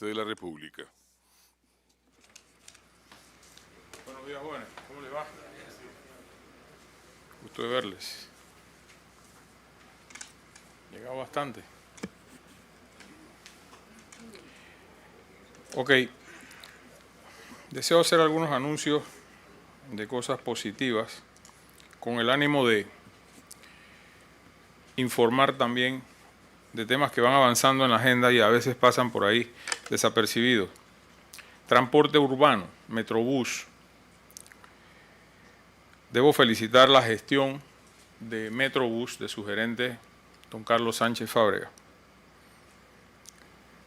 presidente de la República. Buenos días, jóvenes. ¿Cómo les va? Gusto de verles. Llegado bastante. Ok. Deseo hacer algunos anuncios de cosas positivas con el ánimo de informar también de temas que van avanzando en la agenda y a veces pasan por ahí desapercibidos. Transporte urbano, Metrobús. Debo felicitar la gestión de Metrobús, de su gerente, don Carlos Sánchez Fábrega.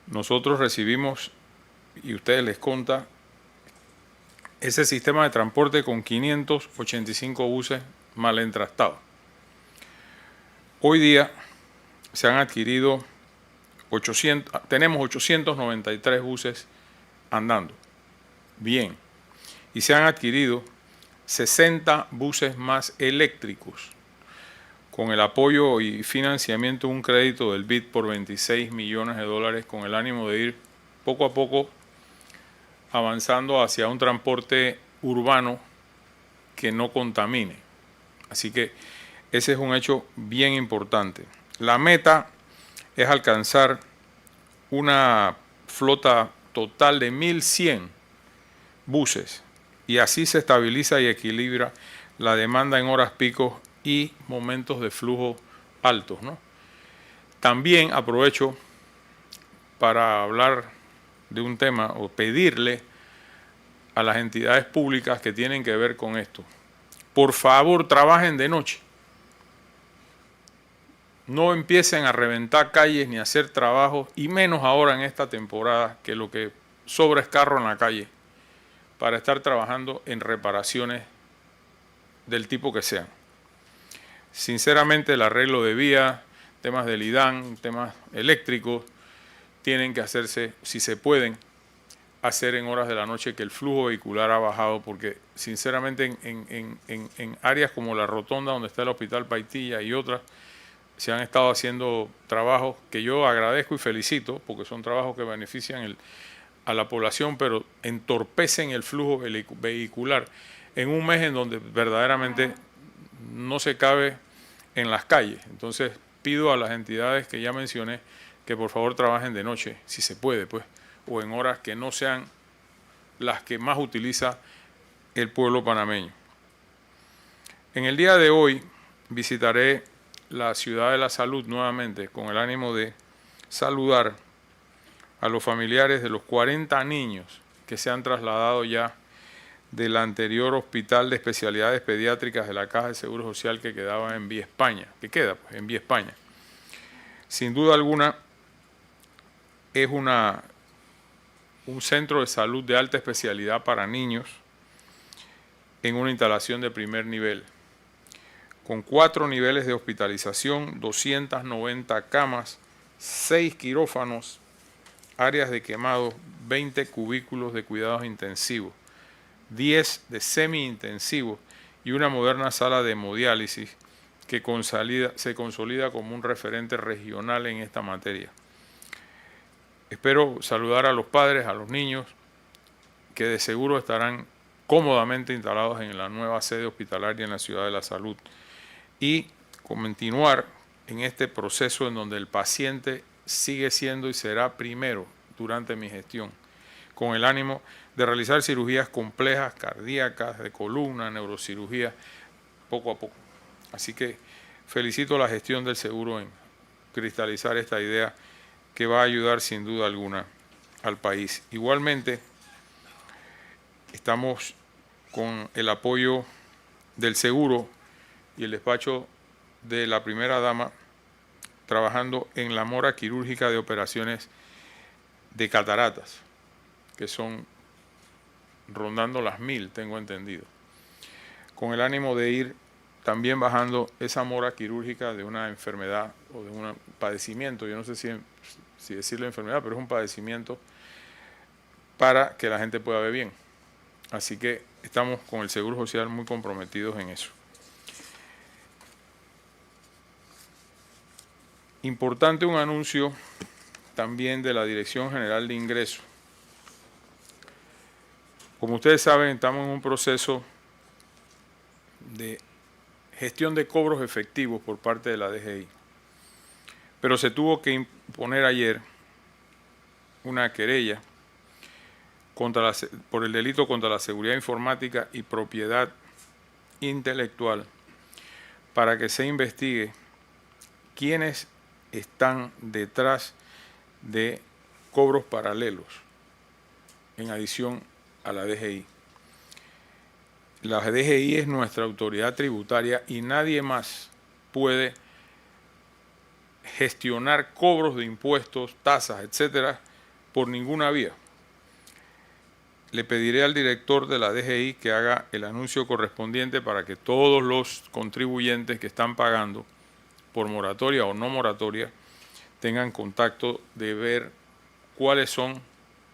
Nosotros recibimos, y ustedes les conta, ese sistema de transporte con 585 buses mal entrastados. Hoy día se han adquirido tenemos 893 buses andando. Bien. Y se han adquirido 60 buses más eléctricos con el apoyo y financiamiento de un crédito del BID por $26 millones con el ánimo de ir poco a poco avanzando hacia un transporte urbano que no contamine. Así que ese es un hecho bien importante. La meta es alcanzar una flota total de 1.100 buses y así se estabiliza y equilibra la demanda en horas picos y momentos de flujo altos, ¿no? También aprovecho para hablar de un tema o pedirle a las entidades públicas que tienen que ver con esto. Por favor, trabajen de noche. No empiecen a reventar calles ni a hacer trabajos, y menos ahora en esta temporada que lo que sobra es carro en la calle para estar trabajando en reparaciones del tipo que sean. Sinceramente, el arreglo de vías, temas del IDAN, temas eléctricos, tienen que hacerse, si se pueden, hacer en horas de la noche que el flujo vehicular ha bajado, porque sinceramente en áreas como la Rotonda, donde está el Hospital Paitilla y otras, se han estado haciendo trabajos que yo agradezco y felicito, porque son trabajos que benefician a la población, pero entorpecen el flujo vehicular en un mes en donde verdaderamente no se cabe en las calles. Entonces pido a las entidades que ya mencioné que por favor trabajen de noche, si se puede, pues, o en horas que no sean las que más utiliza el pueblo panameño. En el día de hoy visitaré la Ciudad de la Salud nuevamente con el ánimo de saludar a los familiares de los 40 niños que se han trasladado ya del anterior hospital de especialidades pediátricas de la Caja de Seguro Social que quedaba en Vía España, que queda pues, en Vía España. Sin duda alguna es un centro de salud de alta especialidad para niños en una instalación de primer nivel, con 4 niveles de hospitalización, 290 camas, 6 quirófanos, áreas de quemado, 20 cubículos de cuidados intensivos, 10 de semi-intensivos y una moderna sala de hemodiálisis que se consolida como un referente regional en esta materia. Espero saludar a los padres, a los niños, que de seguro estarán cómodamente instalados en la nueva sede hospitalaria en la Ciudad de la Salud, y continuar en este proceso en donde el paciente sigue siendo y será primero durante mi gestión, con el ánimo de realizar cirugías complejas, cardíacas, de columna, neurocirugía, poco a poco. Así que felicito la gestión del seguro en cristalizar esta idea que va a ayudar sin duda alguna al país. Igualmente, estamos con el apoyo del seguro y el despacho de la primera dama trabajando en la mora quirúrgica de operaciones de cataratas, que son rondando las 1.000, tengo entendido, con el ánimo de ir también bajando esa mora quirúrgica de una enfermedad o de un padecimiento, yo no sé si decirle enfermedad, pero es un padecimiento, para que la gente pueda ver bien. Así que estamos con el Seguro Social muy comprometidos en eso. Importante un anuncio también de la Dirección General de Ingresos. Como ustedes saben, estamos en un proceso de gestión de cobros efectivos por parte de la DGI, pero se tuvo que imponer ayer una querella por el delito contra la seguridad informática y propiedad intelectual para que se investigue quiénes están detrás de cobros paralelos en adición a la DGI. La DGI es nuestra autoridad tributaria y nadie más puede gestionar cobros de impuestos, tasas, etcétera, por ninguna vía. Le pediré al director de la DGI que haga el anuncio correspondiente para que todos los contribuyentes que están pagando por moratoria o no moratoria tengan contacto de ver cuáles son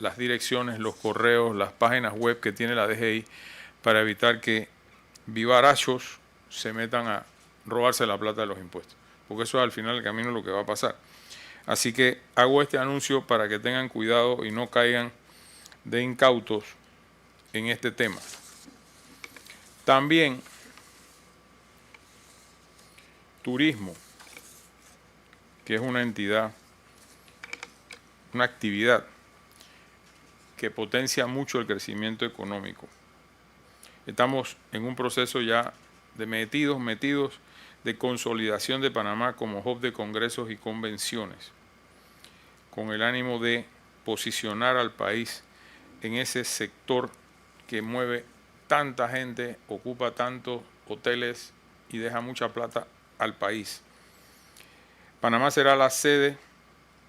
las direcciones, los correos, las páginas web que tiene la DGI para evitar que vivarachos se metan a robarse la plata de los impuestos, porque eso es al final del camino lo que va a pasar. Así que hago este anuncio para que tengan cuidado y no caigan de incautos en este tema. También turismo, que es una entidad, una actividad que potencia mucho el crecimiento económico. Estamos en un proceso ya de metidos de consolidación de Panamá como hub de congresos y convenciones, con el ánimo de posicionar al país en ese sector que mueve tanta gente, ocupa tantos hoteles y deja mucha plata al país. Panamá será la sede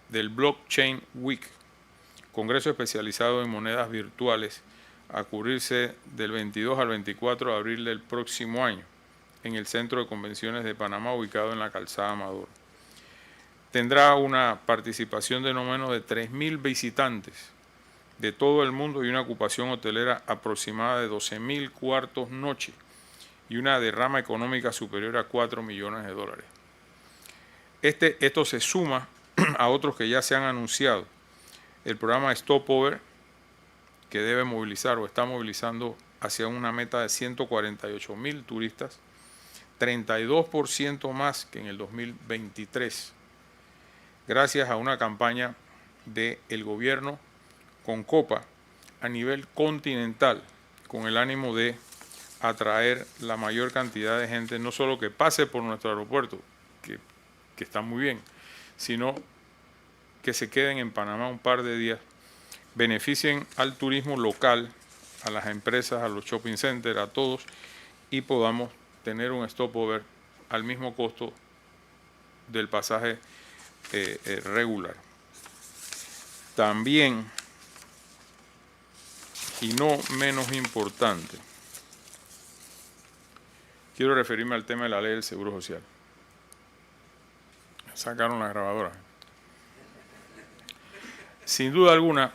del Blockchain Week, congreso especializado en monedas virtuales, a cubrirse del 22 al 24 de abril del próximo año en el Centro de Convenciones de Panamá, ubicado en la Calzada Amador. Tendrá una participación de no menos de 3.000 visitantes de todo el mundo y una ocupación hotelera aproximada de 12.000 cuartos noche y una derrama económica superior a 4 millones de dólares. Esto se suma a otros que ya se han anunciado. El programa Stopover, que debe movilizar o está movilizando hacia una meta de 148.000 turistas, 32% más que en el 2023, gracias a una campaña del gobierno con Copa a nivel continental, con el ánimo de atraer la mayor cantidad de gente, no solo que pase por nuestro aeropuerto, que está muy bien, sino que se queden en Panamá un par de días, beneficien al turismo local, a las empresas, a los shopping centers, a todos, y podamos tener un stopover al mismo costo del pasaje regular. También, y no menos importante, quiero referirme al tema de la ley del Seguro Social. Sacaron la grabadora. Sin duda alguna,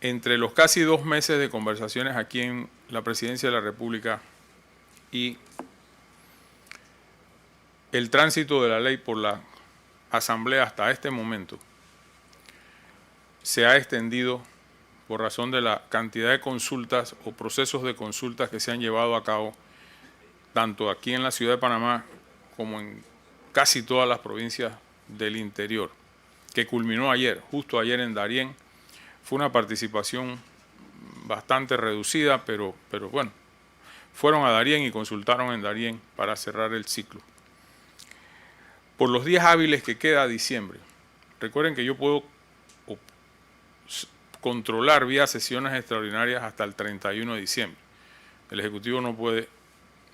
entre los casi 2 meses de conversaciones aquí en la Presidencia de la República y el tránsito de la ley por la Asamblea hasta este momento, se ha extendido por razón de la cantidad de consultas o procesos de consultas que se han llevado a cabo, tanto aquí en la ciudad de Panamá como en casi todas las provincias del interior, que culminó ayer, justo ayer en Darién. Fue una participación bastante reducida, pero bueno, fueron a Darién y consultaron en Darién para cerrar el ciclo. Por los días hábiles que queda diciembre, recuerden que yo puedo controlar vía sesiones extraordinarias hasta el 31 de diciembre. El Ejecutivo no puede,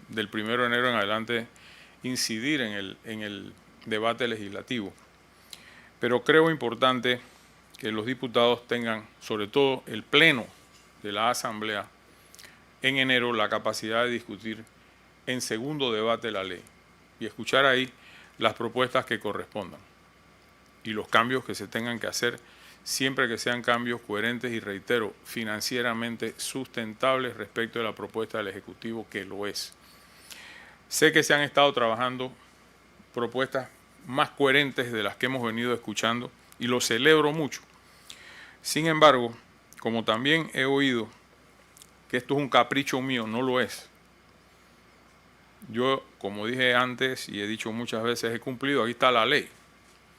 del 1 de enero en adelante, incidir en el debate legislativo. Pero creo importante que los diputados tengan, sobre todo el pleno de la Asamblea, en enero la capacidad de discutir en segundo debate la ley y escuchar ahí las propuestas que correspondan y los cambios que se tengan que hacer, siempre que sean cambios coherentes y, reitero, financieramente sustentables respecto de la propuesta del Ejecutivo, que lo es. Sé que se han estado trabajando propuestas más coherentes de las que hemos venido escuchando y lo celebro mucho. Sin embargo, como también he oído que esto es un capricho mío, no lo es. Yo, como dije antes y he dicho muchas veces, he cumplido, aquí está la ley.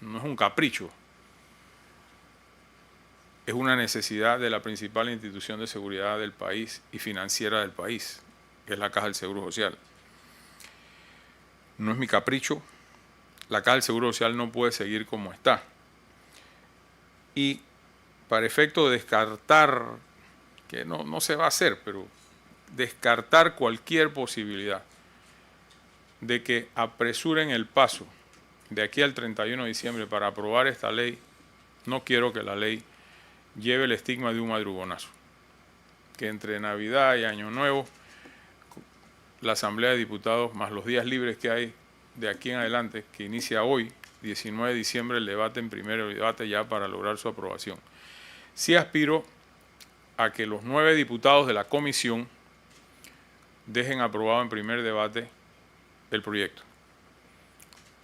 No es un capricho. Es una necesidad de la principal institución de seguridad del país y financiera del país, que es la Caja del Seguro Social. No es mi capricho. La Caja del Seguro Social no puede seguir como está. Y para efecto de descartar, que no se va a hacer, pero descartar cualquier posibilidad de que apresuren el paso de aquí al 31 de diciembre para aprobar esta ley, no quiero que la ley lleve el estigma de un madrugonazo. Que entre Navidad y Año Nuevo, la Asamblea de Diputados, más los días libres que hay de aquí en adelante, que inicia hoy, 19 de diciembre, el debate en primero debate ya para lograr su aprobación. Sí aspiro a que los 9 diputados de la comisión dejen aprobado en primer debate el proyecto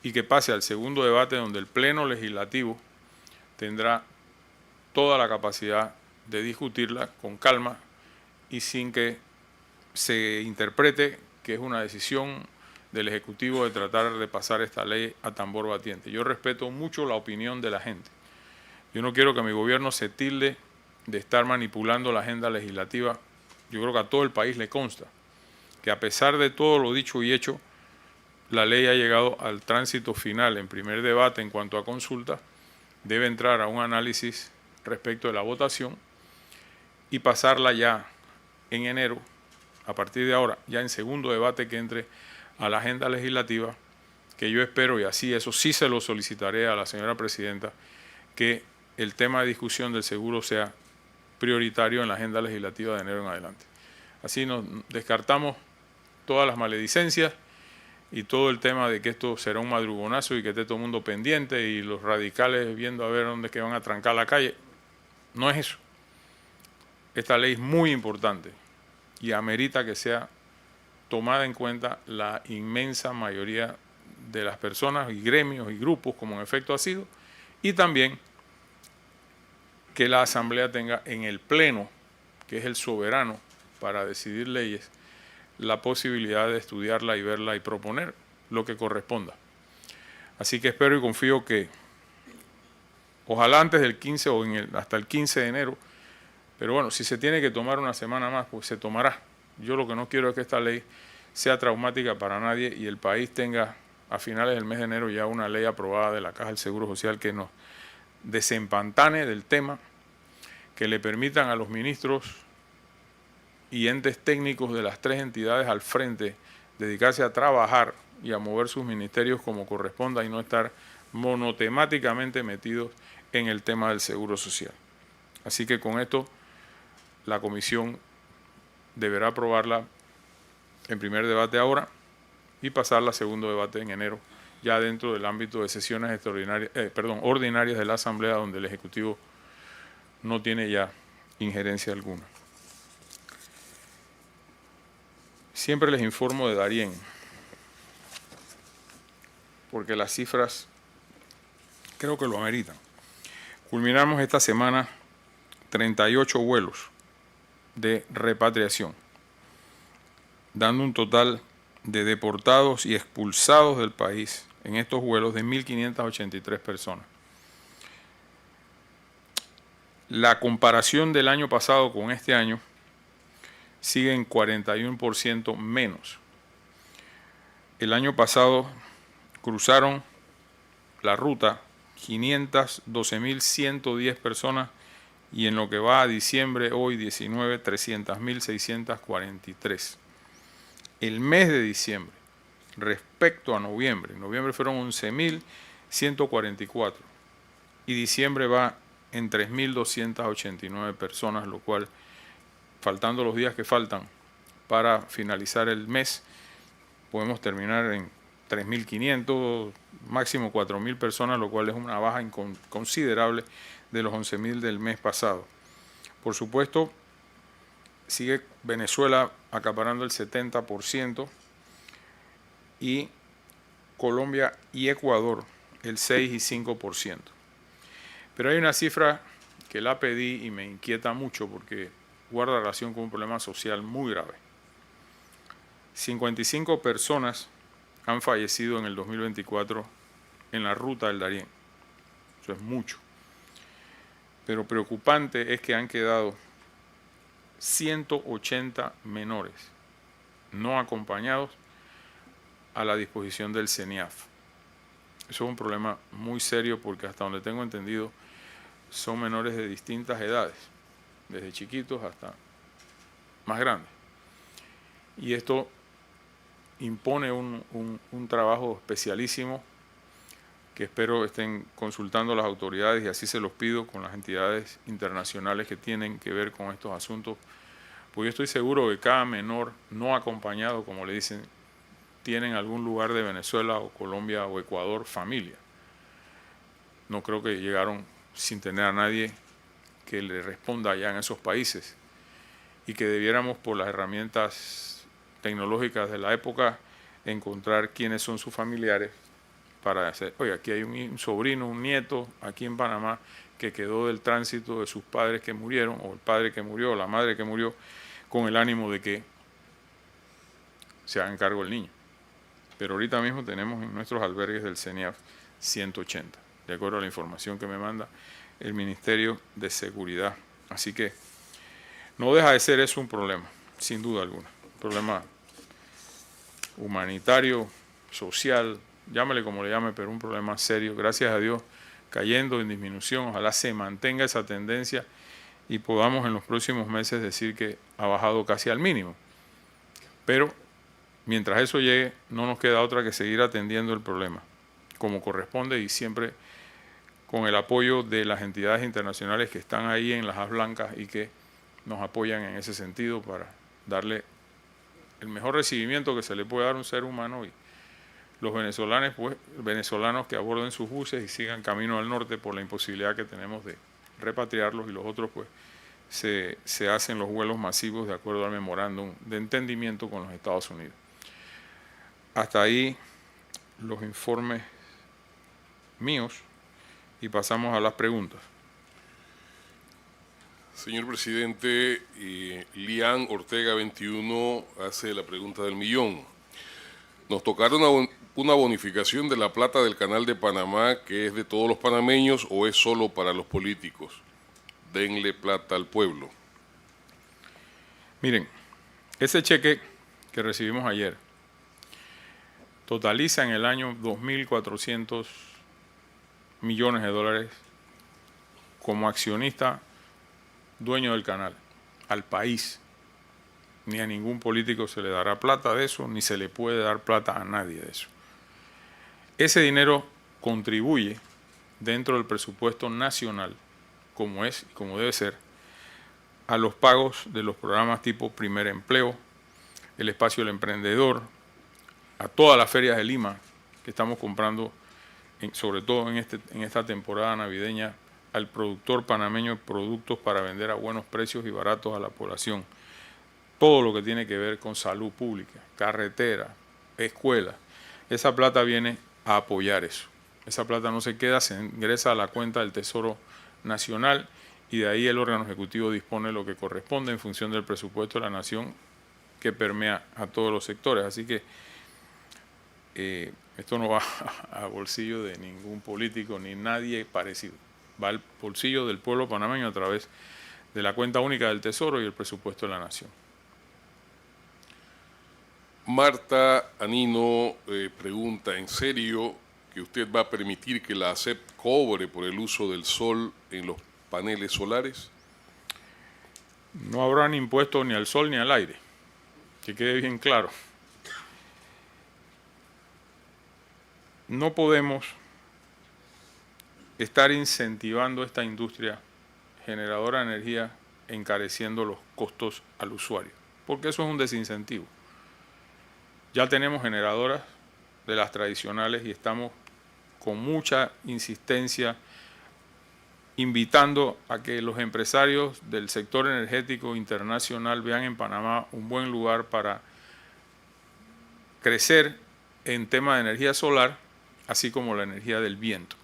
y que pase al segundo debate donde el Pleno Legislativo tendrá toda la capacidad de discutirla con calma y sin que se interprete que es una decisión del Ejecutivo de tratar de pasar esta ley a tambor batiente. Yo respeto mucho la opinión de la gente. Yo no quiero que mi gobierno se tilde de estar manipulando la agenda legislativa. Yo creo que a todo el país le consta que a pesar de todo lo dicho y hecho, la ley ha llegado al tránsito final en primer debate en cuanto a consulta, debe entrar a un análisis respecto de la votación y pasarla ya en enero, a partir de ahora, ya en segundo debate que entre a la agenda legislativa, que yo espero, y así eso sí se lo solicitaré a la señora presidenta, que el tema de discusión del seguro sea prioritario en la agenda legislativa de enero en adelante. Así nos descartamos todas las maledicencias y todo el tema de que esto será un madrugonazo y que esté todo el mundo pendiente y los radicales viendo a ver dónde es que van a trancar la calle. No es eso. Esta ley es muy importante y amerita que sea tomada en cuenta la inmensa mayoría de las personas y gremios y grupos, como en efecto ha sido, y también que la Asamblea tenga en el Pleno, que es el soberano para decidir leyes, la posibilidad de estudiarla y verla y proponer lo que corresponda. Así que espero y confío que ojalá antes del 15 o hasta el 15 de enero, pero bueno, si se tiene que tomar una semana más, pues se tomará. Yo lo que no quiero es que esta ley sea traumática para nadie y el país tenga a finales del mes de enero ya una ley aprobada de la Caja del Seguro Social que nos desempantane del tema, que le permitan a los ministros y entes técnicos de las 3 entidades al frente dedicarse a trabajar y a mover sus ministerios como corresponda y no estar monotemáticamente metidos en el tema del seguro social. Así que con esto la comisión deberá aprobarla en primer debate ahora y pasarla a segundo debate en enero, ya dentro del ámbito de sesiones ordinarias de la Asamblea, donde el Ejecutivo no tiene ya injerencia alguna. Siempre les informo de Darién, porque las cifras creo que lo ameritan. Culminamos esta semana 38 vuelos de repatriación, dando un total de deportados y expulsados del país en estos vuelos de 1.583 personas. La comparación del año pasado con este año sigue en 41% menos. El año pasado cruzaron la ruta 512.110 personas y en lo que va a diciembre, hoy 19, 300.643. El mes de diciembre, respecto a noviembre, en noviembre fueron 11.144 y diciembre va en 3.289 personas, lo cual, faltando los días que faltan para finalizar el mes, podemos terminar en 3.500, máximo 4.000 personas, lo cual es una baja considerable de los 11.000 del mes pasado. Por supuesto, sigue Venezuela acaparando el 70% y Colombia y Ecuador el 6 y 5%. Pero hay una cifra que la pedí y me inquieta mucho porque guarda relación con un problema social muy grave. 55 personas han fallecido en el 2024 en la ruta del Darién. Eso es mucho. Pero preocupante es que han quedado 180 menores no acompañados a la disposición del CENIAF. Eso es un problema muy serio porque hasta donde tengo entendido son menores de distintas edades, desde chiquitos hasta más grandes. Y esto impone un trabajo especialísimo que espero estén consultando las autoridades y así se los pido con las entidades internacionales que tienen que ver con estos asuntos, porque yo estoy seguro que cada menor no acompañado, como le dicen, tiene en algún lugar de Venezuela o Colombia o Ecuador familia. No creo que llegaron sin tener a nadie que le responda allá en esos países y que debiéramos, por las herramientas tecnológicas de la época, encontrar quiénes son sus familiares para hacer, oye, aquí hay un sobrino, un nieto aquí en Panamá que quedó del tránsito de sus padres que murieron, o el padre que murió, o la madre que murió, con el ánimo de que se hagan cargo del niño. Pero ahorita mismo tenemos en nuestros albergues del CENIAF 180, de acuerdo a la información que me manda el Ministerio de Seguridad. Así que no deja de ser eso un problema, sin duda alguna. Un problema humanitario, social, llámale como le llame, pero un problema serio. Gracias a Dios, cayendo en disminución. Ojalá se mantenga esa tendencia y podamos en los próximos meses decir que ha bajado casi al mínimo. Pero mientras eso llegue, no nos queda otra que seguir atendiendo el problema como corresponde y siempre con el apoyo de las entidades internacionales que están ahí en las Haz Blancas y que nos apoyan en ese sentido para darle el mejor recibimiento que se le puede dar a un ser humano, y los venezolanos que aborden sus buses y sigan camino al norte por la imposibilidad que tenemos de repatriarlos, y los otros pues se hacen los vuelos masivos de acuerdo al memorándum de entendimiento con los Estados Unidos. Hasta ahí los informes míos y pasamos a las preguntas. Señor presidente, Lian Ortega 21 hace la pregunta del millón. Nos tocaron una bonificación de la plata del Canal de Panamá que es de todos los panameños o es solo para los políticos. Denle plata al pueblo. Miren, ese cheque que recibimos ayer totaliza en el año 2.400 millones de dólares como accionista dueño del canal, al país. Ni a ningún político se le dará plata de eso, ni se le puede dar plata a nadie de eso. Ese dinero contribuye dentro del presupuesto nacional, como es y como debe ser, a los pagos de los programas tipo Primer Empleo, el Espacio del Emprendedor, a todas las ferias de Lima que estamos comprando, sobre todo en esta temporada navideña, al productor panameño productos para vender a buenos precios y baratos a la población. Todo lo que tiene que ver con salud pública, carretera, escuela, esa plata viene a apoyar eso. Esa plata no se queda, se ingresa a la cuenta del Tesoro Nacional y de ahí el órgano ejecutivo dispone lo que corresponde en función del presupuesto de la nación que permea a todos los sectores. Así que esto no va a bolsillo de ningún político ni nadie parecido. Va al bolsillo del pueblo panameño a través de la cuenta única del Tesoro y el presupuesto de la nación. Marta Anino pregunta, ¿en serio que usted va a permitir que la ASEP cobre por el uso del sol en los paneles solares? No habrán impuestos ni al sol ni al aire, que quede bien claro. No podemos estar incentivando esta industria generadora de energía encareciendo los costos al usuario, porque eso es un desincentivo. Ya tenemos generadoras de las tradicionales y estamos con mucha insistencia invitando a que los empresarios del sector energético internacional vean en Panamá un buen lugar para crecer en tema de energía solar así como la energía del viento.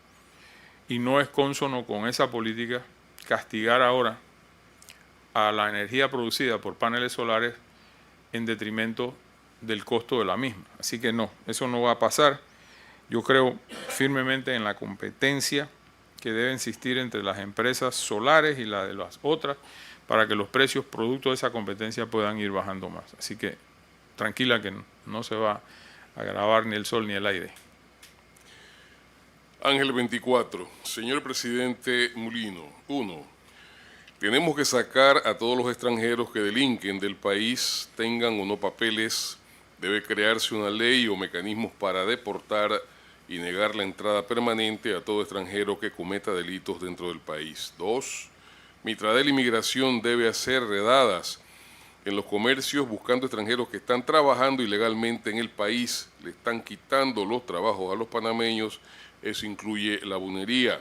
Y no es cónsono con esa política castigar ahora a la energía producida por paneles solares en detrimento del costo de la misma. Así que no, eso no va a pasar. Yo creo firmemente en la competencia que debe existir entre las empresas solares y la de las otras para que los precios producto de esa competencia puedan ir bajando más. Así que tranquila que no se va a agravar ni el sol ni el aire. Ángel 24. Señor presidente Mulino, 1. Tenemos que sacar a todos los extranjeros que delinquen del país, tengan o no papeles. Debe crearse una ley o mecanismos para deportar y negar la entrada permanente a todo extranjero que cometa delitos dentro del país. 2. Mitradel Inmigración debe hacer redadas en los comercios buscando extranjeros que están trabajando ilegalmente en el país, le están quitando los trabajos a los panameños. Eso incluye la buhonería.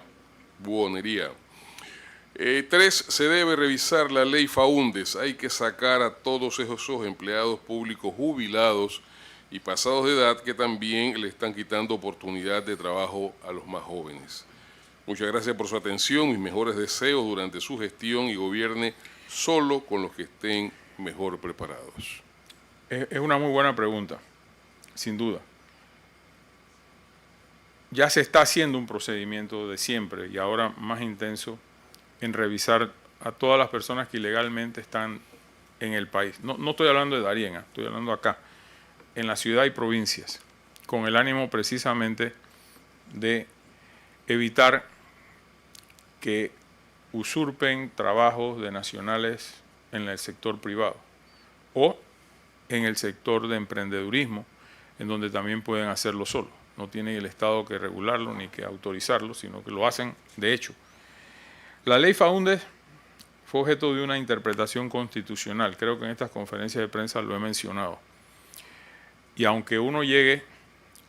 3. Se debe revisar la ley Faúndes. Hay que sacar a todos esos empleados públicos jubilados y pasados de edad que también le están quitando oportunidad de trabajo a los más jóvenes. Muchas gracias por su atención. Mis mejores deseos durante su gestión y gobierne solo con los que estén mejor preparados. Es una muy buena pregunta, sin duda. Ya se está haciendo un procedimiento de siempre y ahora más intenso en revisar a todas las personas que ilegalmente están en el país. No estoy hablando de Darién, estoy hablando acá, en la ciudad y provincias, con el ánimo precisamente de evitar que usurpen trabajos de nacionales en el sector privado o en el sector de emprendedurismo, en donde también pueden hacerlo solos. No tiene el Estado que regularlo ni que autorizarlo, sino que lo hacen de hecho. La ley Faúndes fue objeto de una interpretación constitucional. Creo que en estas conferencias de prensa lo he mencionado. Y aunque uno llegue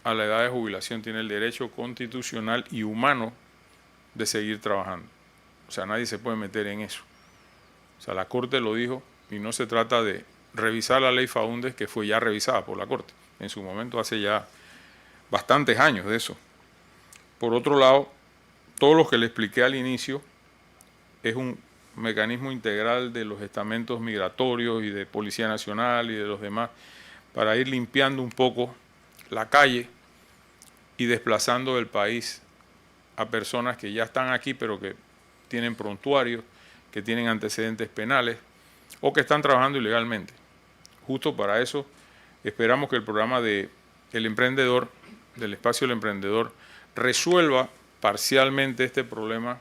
a la edad de jubilación, tiene el derecho constitucional y humano de seguir trabajando. O sea, nadie se puede meter en eso. O sea, la Corte lo dijo y no se trata de revisar la ley Faúndes, que fue ya revisada por la Corte en su momento, hace ya bastantes años de eso. Por otro lado, todo lo que le expliqué al inicio es un mecanismo integral de los estamentos migratorios y de Policía Nacional y de los demás para ir limpiando un poco la calle y desplazando del país a personas que ya están aquí pero que tienen prontuarios, que tienen antecedentes penales o que están trabajando ilegalmente. Justo para eso esperamos que el programa de El Emprendedor, del Espacio del Emprendedor, resuelva parcialmente este problema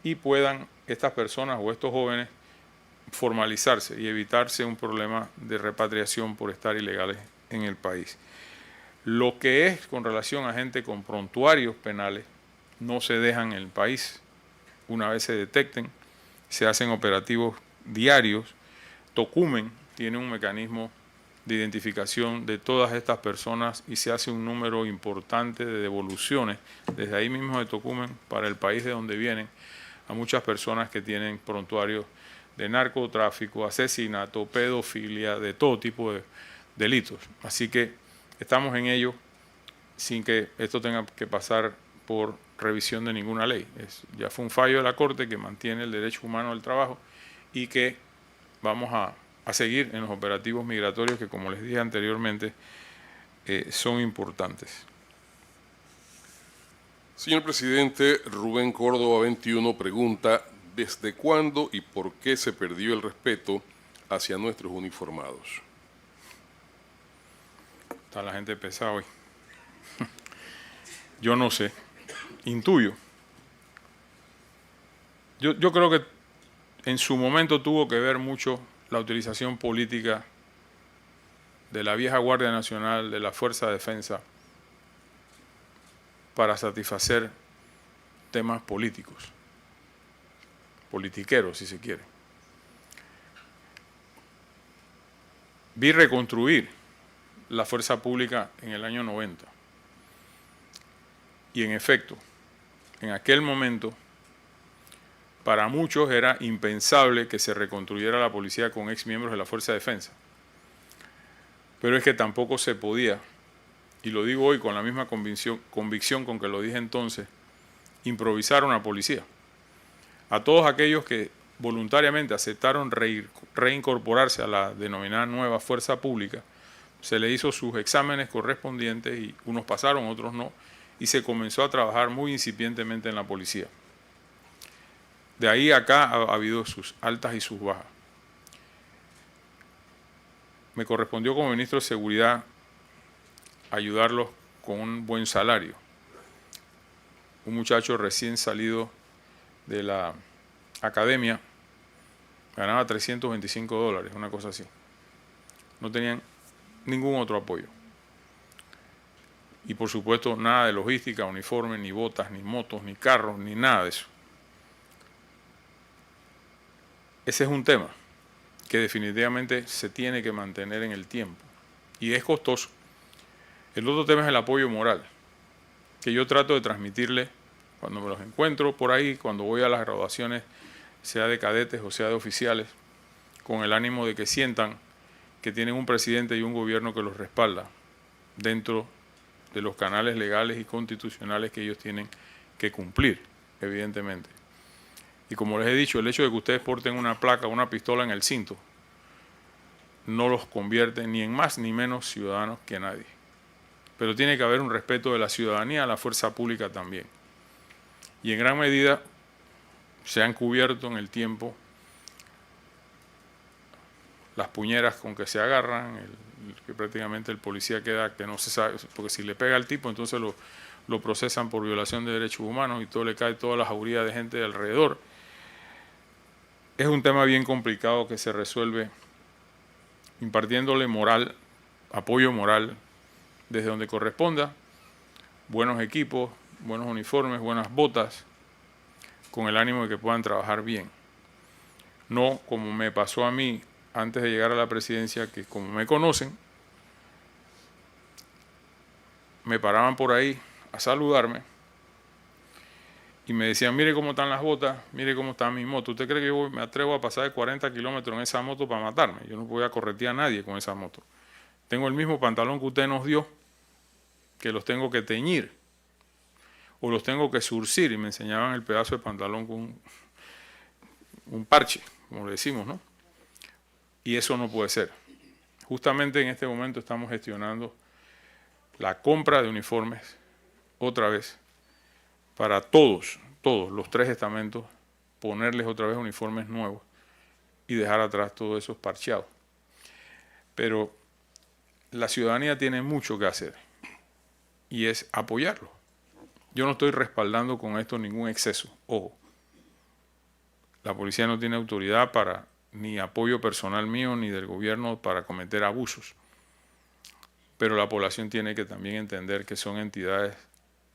y puedan estas personas o estos jóvenes formalizarse y evitarse un problema de repatriación por estar ilegales en el país. Lo que es con relación a gente con prontuarios penales, no se dejan en el país. Una vez se detecten, se hacen operativos diarios. Tocumen tiene un mecanismo de identificación de todas estas personas y se hace un número importante de devoluciones desde ahí mismo de Tocumen para el país de donde vienen a muchas personas que tienen prontuarios de narcotráfico, asesinato, pedofilia, de todo tipo de delitos. Así que estamos en ello sin que esto tenga que pasar por revisión de ninguna ley. Ya fue un fallo de la Corte que mantiene el derecho humano al trabajo y que vamos a seguir en los operativos migratorios que, como les dije anteriormente, son importantes. Señor presidente, Rubén Córdoba 21 pregunta, ¿desde cuándo y por qué se perdió el respeto hacia nuestros uniformados? Está la gente pesada hoy. Yo no sé, intuyo. Yo creo que en su momento tuvo que ver mucho la utilización política de la vieja Guardia Nacional, de la Fuerza de Defensa, para satisfacer temas políticos, politiqueros si se quiere. Vi reconstruir la fuerza pública en el año 90 y en efecto, en aquel momento, para muchos era impensable que se reconstruyera la policía con exmiembros de la Fuerza de Defensa, pero es que tampoco se podía y lo digo hoy con la misma convicción con que lo dije entonces, improvisar una policía. A todos aquellos que voluntariamente aceptaron reincorporarse a la denominada nueva fuerza pública, se le hizo sus exámenes correspondientes y unos pasaron, otros no, y se comenzó a trabajar muy incipientemente en la policía. De ahí a acá ha habido sus altas y sus bajas. Me correspondió como ministro de Seguridad ayudarlos con un buen salario. Un muchacho recién salido de la academia ganaba $325, una cosa así. No tenían ningún otro apoyo. Y por supuesto nada de logística, uniforme, ni botas, ni motos, ni carros, ni nada de eso. Ese es un tema que definitivamente se tiene que mantener en el tiempo y es costoso. El otro tema es el apoyo moral, que yo trato de transmitirle cuando me los encuentro por ahí, cuando voy a las graduaciones, sea de cadetes o sea de oficiales, con el ánimo de que sientan que tienen un presidente y un gobierno que los respalda dentro de los canales legales y constitucionales que ellos tienen que cumplir, evidentemente. Y como les he dicho, el hecho de que ustedes porten una placa o una pistola en el cinto no los convierte ni en más ni menos ciudadanos que nadie. Pero tiene que haber un respeto de la ciudadanía a la fuerza pública también. Y en gran medida se han cubierto en el tiempo las puñeras con que se agarran, que prácticamente el policía queda que no se sabe, porque si le pega al tipo entonces lo procesan por violación de derechos humanos y todo le cae toda la jauría de gente de alrededor. Es un tema bien complicado que se resuelve impartiéndole moral, apoyo moral desde donde corresponda, buenos equipos, buenos uniformes, buenas botas, con el ánimo de que puedan trabajar bien. No como me pasó a mí antes de llegar a la presidencia, que como me conocen, me paraban por ahí a saludarme y me decían, mire cómo están las botas, mire cómo está mi moto. ¿Usted cree que yo me atrevo a pasar de 40 kilómetros en esa moto para matarme? Yo no voy a corretear a nadie con esa moto. Tengo el mismo pantalón que usted nos dio, que los tengo que teñir o los tengo que surcir, y me enseñaban el pedazo de pantalón con un parche, como le decimos, ¿no? Y eso no puede ser. Justamente en este momento estamos gestionando la compra de uniformes otra vez para todos los 3 estamentos, ponerles otra vez uniformes nuevos y dejar atrás todos esos parcheados. Pero la ciudadanía tiene mucho que hacer y es apoyarlo. Yo no estoy respaldando con esto ningún exceso, ojo. La policía no tiene autoridad para ni apoyo personal mío ni del gobierno para cometer abusos. Pero la población tiene que también entender que son entidades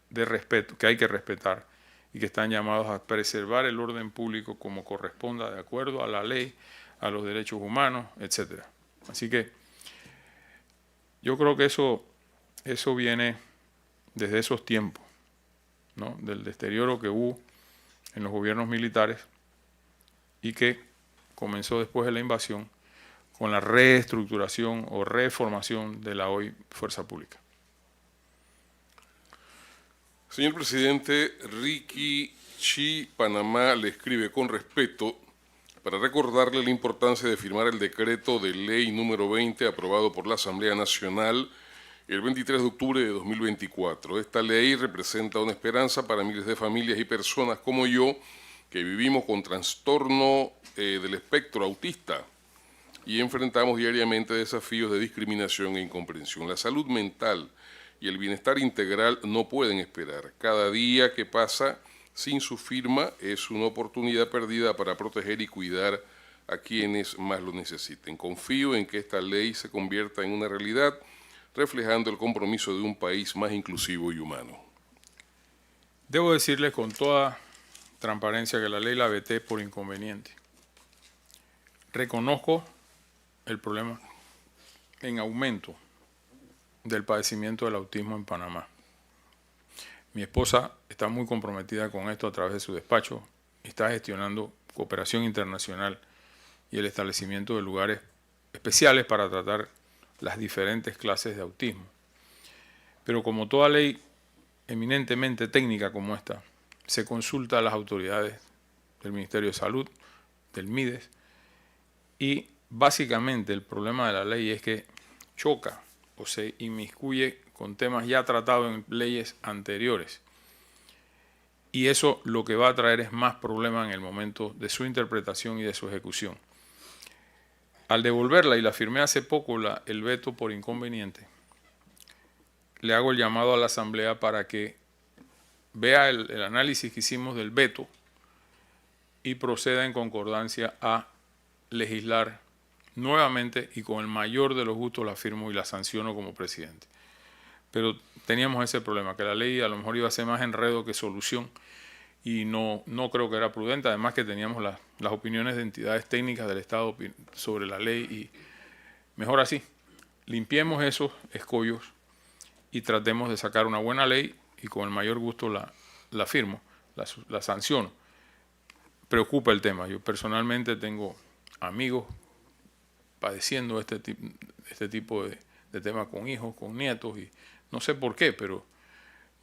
de respeto, que hay que respetar y que están llamados a preservar el orden público como corresponda de acuerdo a la ley, a los derechos humanos, etc. Así que yo creo que eso viene desde esos tiempos, ¿no? Del deterioro que hubo en los gobiernos militares y que comenzó después de la invasión con la reestructuración o reformación de la hoy Fuerza Pública. Señor presidente, Ricky Chi Panamá le escribe con respeto para recordarle la importancia de firmar el decreto de ley número 20 aprobado por la Asamblea Nacional el 23 de octubre de 2024. Esta ley representa una esperanza para miles de familias y personas como yo que vivimos con trastorno del espectro autista y enfrentamos diariamente desafíos de discriminación e incomprensión. La salud mental y el bienestar integral no pueden esperar. Cada día que pasa sin su firma es una oportunidad perdida para proteger y cuidar a quienes más lo necesiten. Confío en que esta ley se convierta en una realidad, reflejando el compromiso de un país más inclusivo y humano. Debo decirles con toda transparencia que la ley la veté por inconveniente. Reconozco el problema en aumento del padecimiento del autismo en Panamá. Mi esposa está muy comprometida con esto a través de su despacho y está gestionando cooperación internacional y el establecimiento de lugares especiales para tratar las diferentes clases de autismo. Pero como toda ley eminentemente técnica como esta, se consulta a las autoridades del Ministerio de Salud, del MIDES, y básicamente el problema de la ley es que choca o se inmiscuye con temas ya tratados en leyes anteriores. Y eso lo que va a traer es más problemas en el momento de su interpretación y de su ejecución. Al devolverla, y la firmé hace poco, el veto por inconveniente, le hago el llamado a la Asamblea para que vea el análisis que hicimos del veto y proceda en concordancia a legislar nuevamente, y con el mayor de los gustos la firmo y la sanciono como presidente. Pero teníamos ese problema, que la ley a lo mejor iba a ser más enredo que solución, y no creo que era prudente. Además que teníamos las opiniones de entidades técnicas del Estado sobre la ley, y mejor así, limpiemos esos escollos y tratemos de sacar una buena ley, y con el mayor gusto la firmo, la sanciono. Preocupa el tema. Yo personalmente tengo amigos padeciendo este tipo de temas con hijos, con nietos, y no sé por qué, pero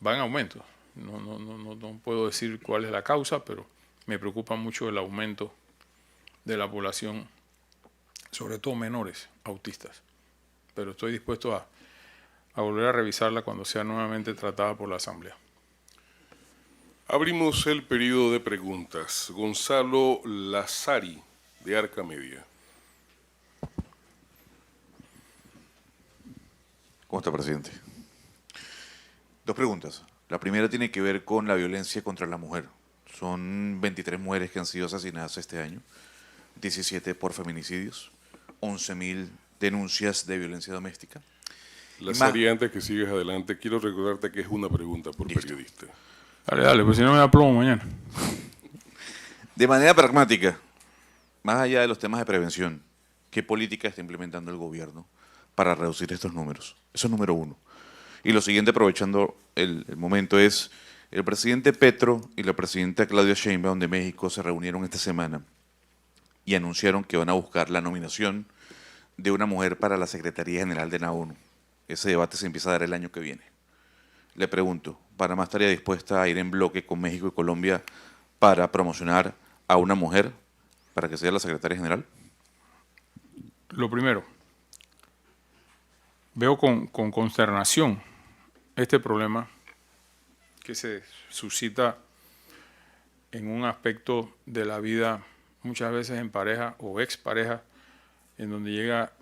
va en aumento. No puedo decir cuál es la causa, pero me preocupa mucho el aumento de la población, sobre todo menores autistas. Pero estoy dispuesto a volver a revisarla cuando sea nuevamente tratada por la Asamblea. Abrimos el periodo de preguntas. Gonzalo Lazari, de Arca Media. ¿Cómo está, presidente? Dos preguntas. La primera tiene que ver con la violencia contra la mujer. Son 23 mujeres que han sido asesinadas este año, 17 por feminicidios, 11.000 denuncias de violencia doméstica. Lazari, antes que sigas adelante, quiero recordarte que es una pregunta por periodista. Dale, pues si no me da plomo mañana. De manera pragmática, más allá de los temas de prevención, ¿qué política está implementando el gobierno para reducir estos números? Eso es número uno. Y lo siguiente, aprovechando el momento, es el presidente Petro y la presidenta Claudia Sheinbaum de México se reunieron esta semana y anunciaron que van a buscar la nominación de una mujer para la Secretaría General de la ONU. Ese debate se empieza a dar el año que viene. Le pregunto, ¿Panamá estaría dispuesta a ir en bloque con México y Colombia para promocionar a una mujer para que sea la Secretaria General? Lo primero, veo con consternación este problema que se suscita en un aspecto de la vida, muchas veces en pareja o expareja, en donde llega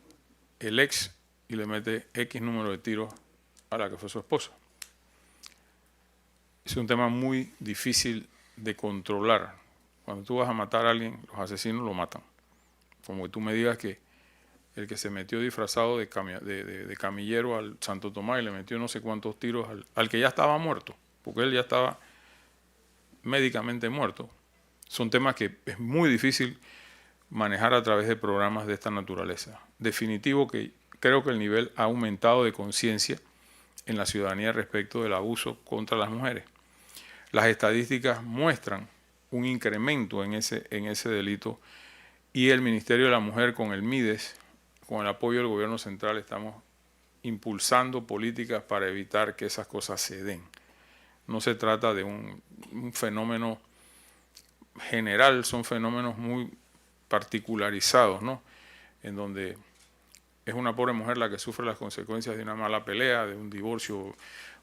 el ex y le mete X número de tiros a la que fue su esposa. Es un tema muy difícil de controlar. Cuando tú vas a matar a alguien, los asesinos lo matan. Como que tú me digas que el que se metió disfrazado de camillero al Santo Tomás y le metió no sé cuántos tiros al que ya estaba muerto, porque él ya estaba médicamente muerto. Son temas que es muy difícil manejar a través de programas de esta naturaleza. Definitivo que creo que el nivel ha aumentado de conciencia en la ciudadanía respecto del abuso contra las mujeres. Las estadísticas muestran un incremento en ese delito, y el Ministerio de la Mujer con el MIDES, con el apoyo del gobierno central, estamos impulsando políticas para evitar que esas cosas se den. No se trata de un fenómeno general, son fenómenos muy particularizados, ¿no? En donde es una pobre mujer la que sufre las consecuencias de una mala pelea, de un divorcio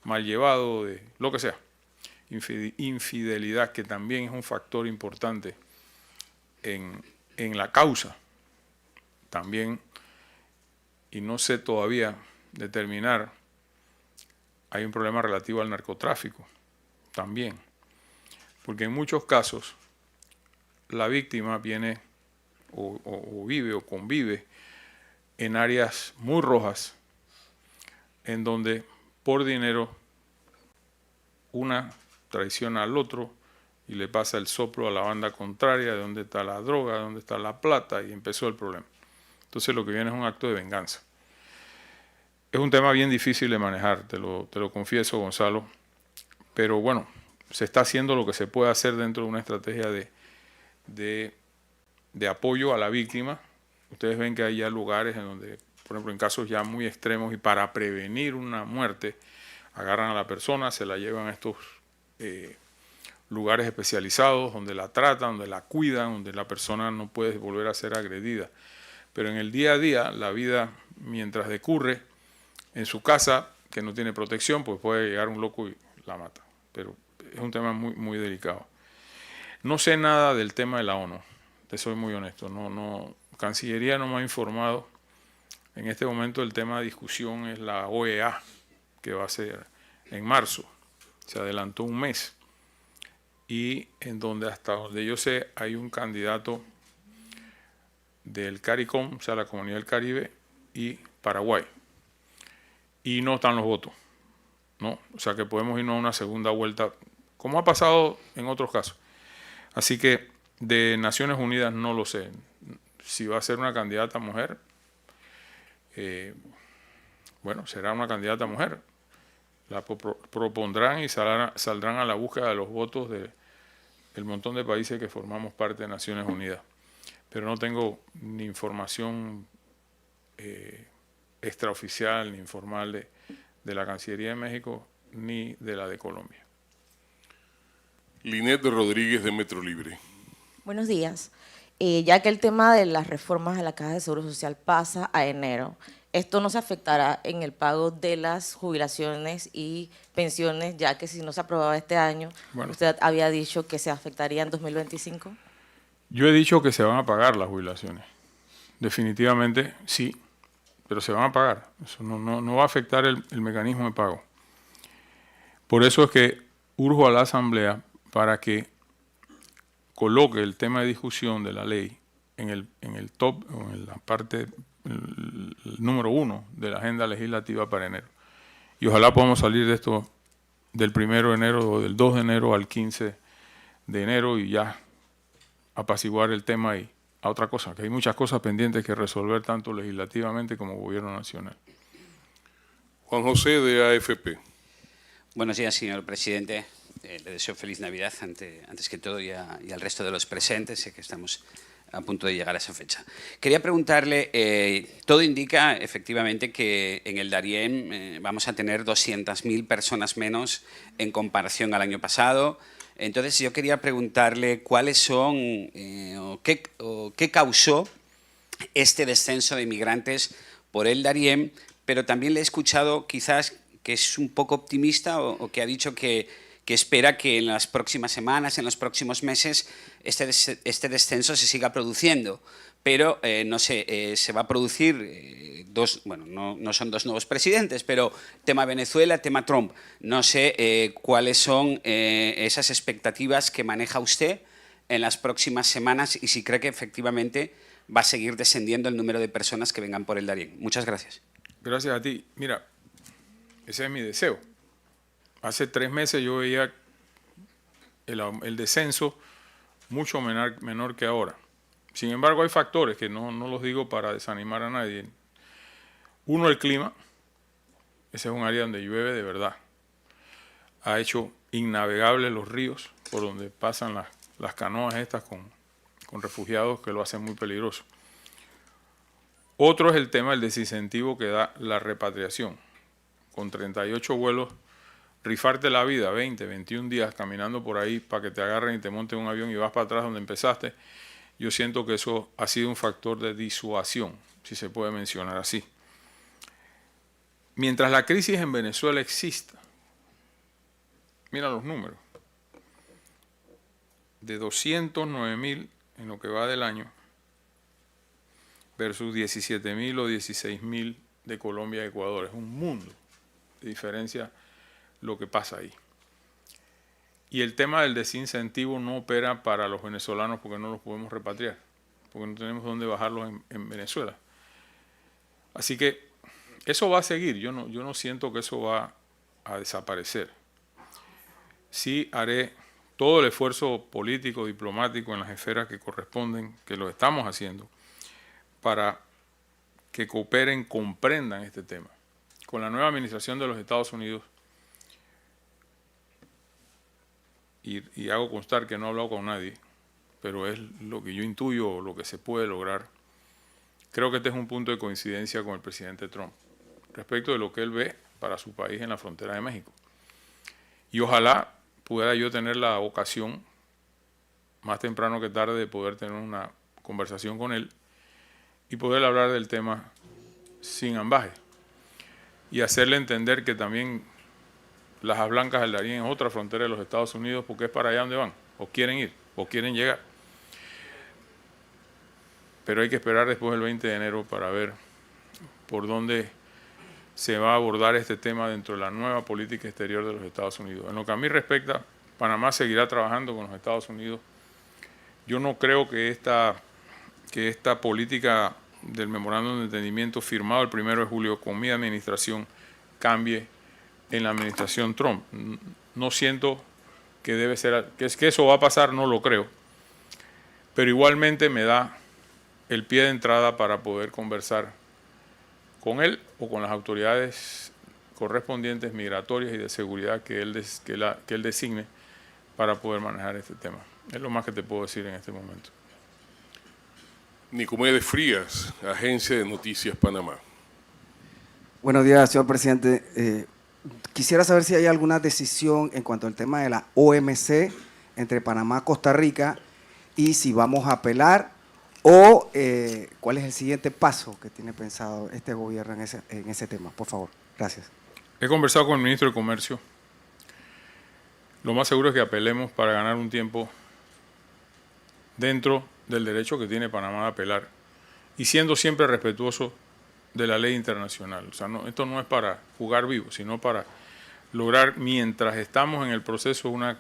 mal llevado, de lo que sea. Infidelidad, que también es un factor importante en la causa. También, y no sé todavía determinar, hay un problema relativo al narcotráfico también. Porque en muchos casos la víctima viene o vive o convive en áreas muy rojas, en donde por dinero una traiciona al otro y le pasa el soplo a la banda contraria de dónde está la droga, de dónde está la plata, y empezó el problema. Entonces lo que viene es un acto de venganza. Es un tema bien difícil de manejar, te lo confieso, Gonzalo, pero bueno, se está haciendo lo que se puede hacer dentro de una estrategia de apoyo a la víctima. Ustedes ven que hay ya lugares en donde, por ejemplo, en casos ya muy extremos y para prevenir una muerte, agarran a la persona, se la llevan a estos lugares especializados donde la tratan, donde la cuidan, donde la persona no puede volver a ser agredida. Pero en el día a día, la vida mientras decurre en su casa, que no tiene protección, pues puede llegar un loco y la mata. Pero es un tema muy, muy delicado. No sé nada del tema de la ONU, te soy muy honesto. Cancillería no me ha informado. En este momento el tema de discusión es la OEA, que va a ser en marzo. Se adelantó un mes. Y en donde, hasta donde yo sé, hay un candidato del CARICOM, o sea, la Comunidad del Caribe, y Paraguay. Y no están los votos, ¿no? O sea que podemos irnos a una segunda vuelta, como ha pasado en otros casos. Así que de Naciones Unidas no lo sé. Si va a ser una candidata mujer, bueno, será una candidata mujer. La propondrán y saldrán a la búsqueda de los votos del montón de países que formamos parte de Naciones Unidas. Pero no tengo ni información extraoficial ni informal de la Cancillería de México ni de la de Colombia. Linet Rodríguez de Metro Libre. Buenos días. Ya que el tema de las reformas a la Caja de Seguro Social pasa a enero, ¿esto no se afectará en el pago de las jubilaciones y pensiones, ya que si no se aprobaba este año, Bueno, usted había dicho que se afectaría en 2025? yo he dicho que se van a pagar las jubilaciones. Definitivamente sí, pero se van a pagar. Eso no va a afectar el mecanismo de pago. Por eso es que urjo a la Asamblea para que coloque el tema de discusión de la ley en el top, o en la parte el número 1 de la agenda legislativa para enero. Y ojalá podamos salir de esto del 1 de enero o del 2 de enero al 15 de enero y ya apaciguar el tema y a otra cosa, que hay muchas cosas pendientes que resolver tanto legislativamente como gobierno nacional. Juan José de AFP. Buenos días, señor presidente. Le deseo feliz Navidad antes que todo y al resto de los presentes. Sé que estamos a punto de llegar a esa fecha. Quería preguntarle, todo indica efectivamente que en el Darién vamos a tener 200.000 personas menos en comparación al año pasado. Entonces yo quería preguntarle cuáles son o qué causó este descenso de migrantes por el Darién, pero también le he escuchado quizás que es un poco optimista o que ha dicho que espera que en las próximas semanas, en los próximos meses, este descenso se siga produciendo. Pero, no sé, se va a producir no son dos nuevos presidentes, pero tema Venezuela, tema Trump. No sé cuáles son esas expectativas que maneja usted en las próximas semanas y si cree que efectivamente va a seguir descendiendo el número de personas que vengan por el Darién. Muchas gracias. Gracias a ti. Mira, ese es mi deseo. Hace 3 meses yo veía el descenso mucho menor que ahora. Sin embargo, hay factores que no los digo para desanimar a nadie. Uno, el clima. Ese es un área donde llueve de verdad. Ha hecho innavegables los ríos por donde pasan las canoas estas con refugiados que lo hacen muy peligroso. Otro es el tema del desincentivo que da la repatriación. Con 38 vuelos, rifarte la vida 20, 21 días caminando por ahí para que te agarren y te monten un avión y vas para atrás donde empezaste, yo siento que eso ha sido un factor de disuasión, si se puede mencionar así. Mientras la crisis en Venezuela exista, mira los números, de 209.000 en lo que va del año versus 17.000 o 16.000 de Colombia y Ecuador. Es un mundo de diferencia lo que pasa ahí. Y el tema del desincentivo no opera para los venezolanos porque no los podemos repatriar, porque no tenemos dónde bajarlos en Venezuela. Así que eso va a seguir, yo no siento que eso va a desaparecer. Sí haré todo el esfuerzo político, diplomático en las esferas que corresponden, que lo estamos haciendo, para que cooperen, comprendan este tema. Con la nueva administración de los Estados Unidos, y hago constar que no he hablado con nadie, pero es lo que yo intuyo, lo que se puede lograr. Creo que este es un punto de coincidencia con el presidente Trump, respecto de lo que él ve para su país en la frontera de México. Y ojalá pudiera yo tener la ocasión, más temprano que tarde, de poder tener una conversación con él y poder hablar del tema sin ambaje y hacerle entender que también Lajas Blancas del Darién es otra frontera de los Estados Unidos, porque es para allá donde van, o quieren ir, o quieren llegar. Pero hay que esperar después del 20 de enero para ver por dónde se va a abordar este tema dentro de la nueva política exterior de los Estados Unidos. En lo que a mí respecta, Panamá seguirá trabajando con los Estados Unidos. Yo no creo que esta política del memorándum de entendimiento firmado el 1 de julio con mi administración cambie en la administración Trump. No siento que debe ser, que eso va a pasar, no lo creo. Pero igualmente me da el pie de entrada para poder conversar con él o con las autoridades correspondientes migratorias y de seguridad que él designe para poder manejar este tema. Es lo más que te puedo decir en este momento. Nicomedes Frías, Agencia de Noticias Panamá. Buenos días, señor presidente. Quisiera saber si hay alguna decisión en cuanto al tema de la OMC entre Panamá y Costa Rica y si vamos a apelar o cuál es el siguiente paso que tiene pensado este gobierno en ese tema. Por favor, gracias. He conversado con el ministro de Comercio. Lo más seguro es que apelemos para ganar un tiempo dentro del derecho que tiene Panamá de apelar y siendo siempre respetuoso de la ley internacional. O sea, esto no es para jugar vivo, sino para lograr, mientras estamos en el proceso, una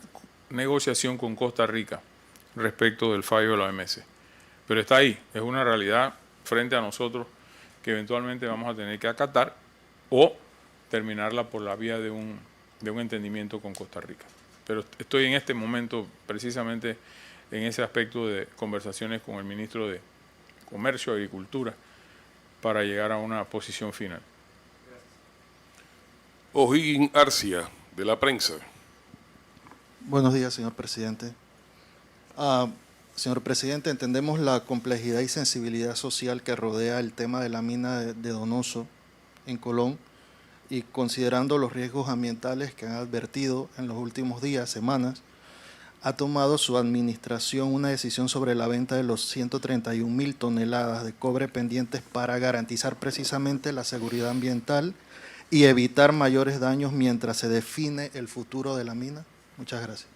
negociación con Costa Rica respecto del fallo de la OMC. Pero está ahí, es una realidad frente a nosotros que eventualmente vamos a tener que acatar o terminarla por la vía de un entendimiento con Costa Rica. Pero estoy en este momento precisamente en ese aspecto de conversaciones con el ministro de Comercio y Agricultura para llegar a una posición final. O'Higgins Arcia, de La Prensa. Buenos días, señor presidente. Señor presidente, entendemos la complejidad y sensibilidad social que rodea el tema de la mina de Donoso en Colón y considerando los riesgos ambientales que han advertido en los últimos días, semanas, ha tomado su administración una decisión sobre la venta de los 131.000 toneladas de cobre pendientes para garantizar precisamente la seguridad ambiental y evitar mayores daños mientras se define el futuro de la mina. Muchas gracias.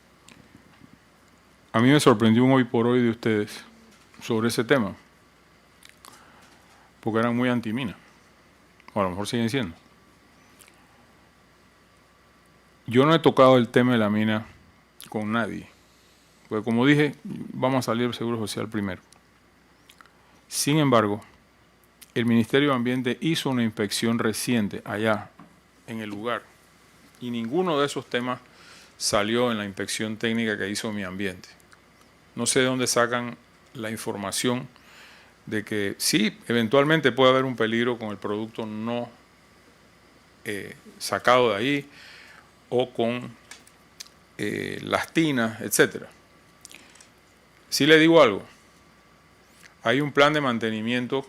A mí me sorprendió un hoy por hoy de ustedes sobre ese tema, porque eran muy antimina, o a lo mejor siguen siendo. Yo no he tocado el tema de la mina con nadie, porque como dije, vamos a salir del Seguro Social primero. Sin embargo, el Ministerio de Ambiente hizo una inspección reciente allá en el lugar y ninguno de esos temas salió en la inspección técnica que hizo Mi Ambiente. No sé de dónde sacan la información de que sí, eventualmente puede haber un peligro con el producto no sacado de ahí o con las tinas, etcétera. Sí le digo algo, hay un plan de mantenimiento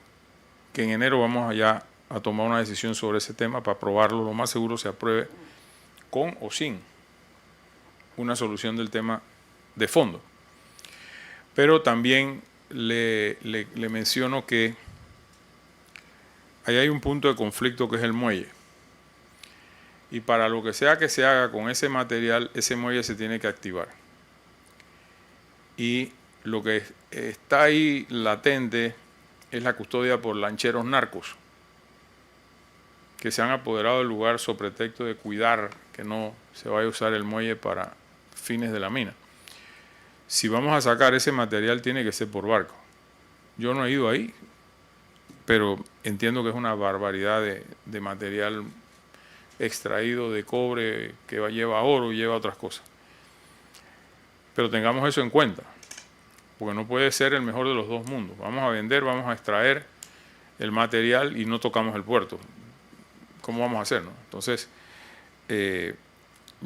que en enero vamos allá a tomar una decisión sobre ese tema para aprobarlo, lo más seguro se apruebe con o sin una solución del tema de fondo. Pero también le menciono que ahí hay un punto de conflicto que es el muelle. Y para lo que sea que se haga con ese material, ese muelle se tiene que activar. Y lo que está ahí latente es la custodia por lancheros narcos, que se han apoderado del lugar sobre pretexto de cuidar que no se vaya a usar el muelle para fines de la mina. Si vamos a sacar ese material, tiene que ser por barco. Yo no he ido ahí, pero entiendo que es una barbaridad de material extraído de cobre que lleva oro y lleva otras cosas. Pero tengamos eso en cuenta, porque no puede ser el mejor de los dos mundos. Vamos a vender, vamos a extraer el material y no tocamos el puerto. ¿Cómo vamos a hacer, no? Entonces,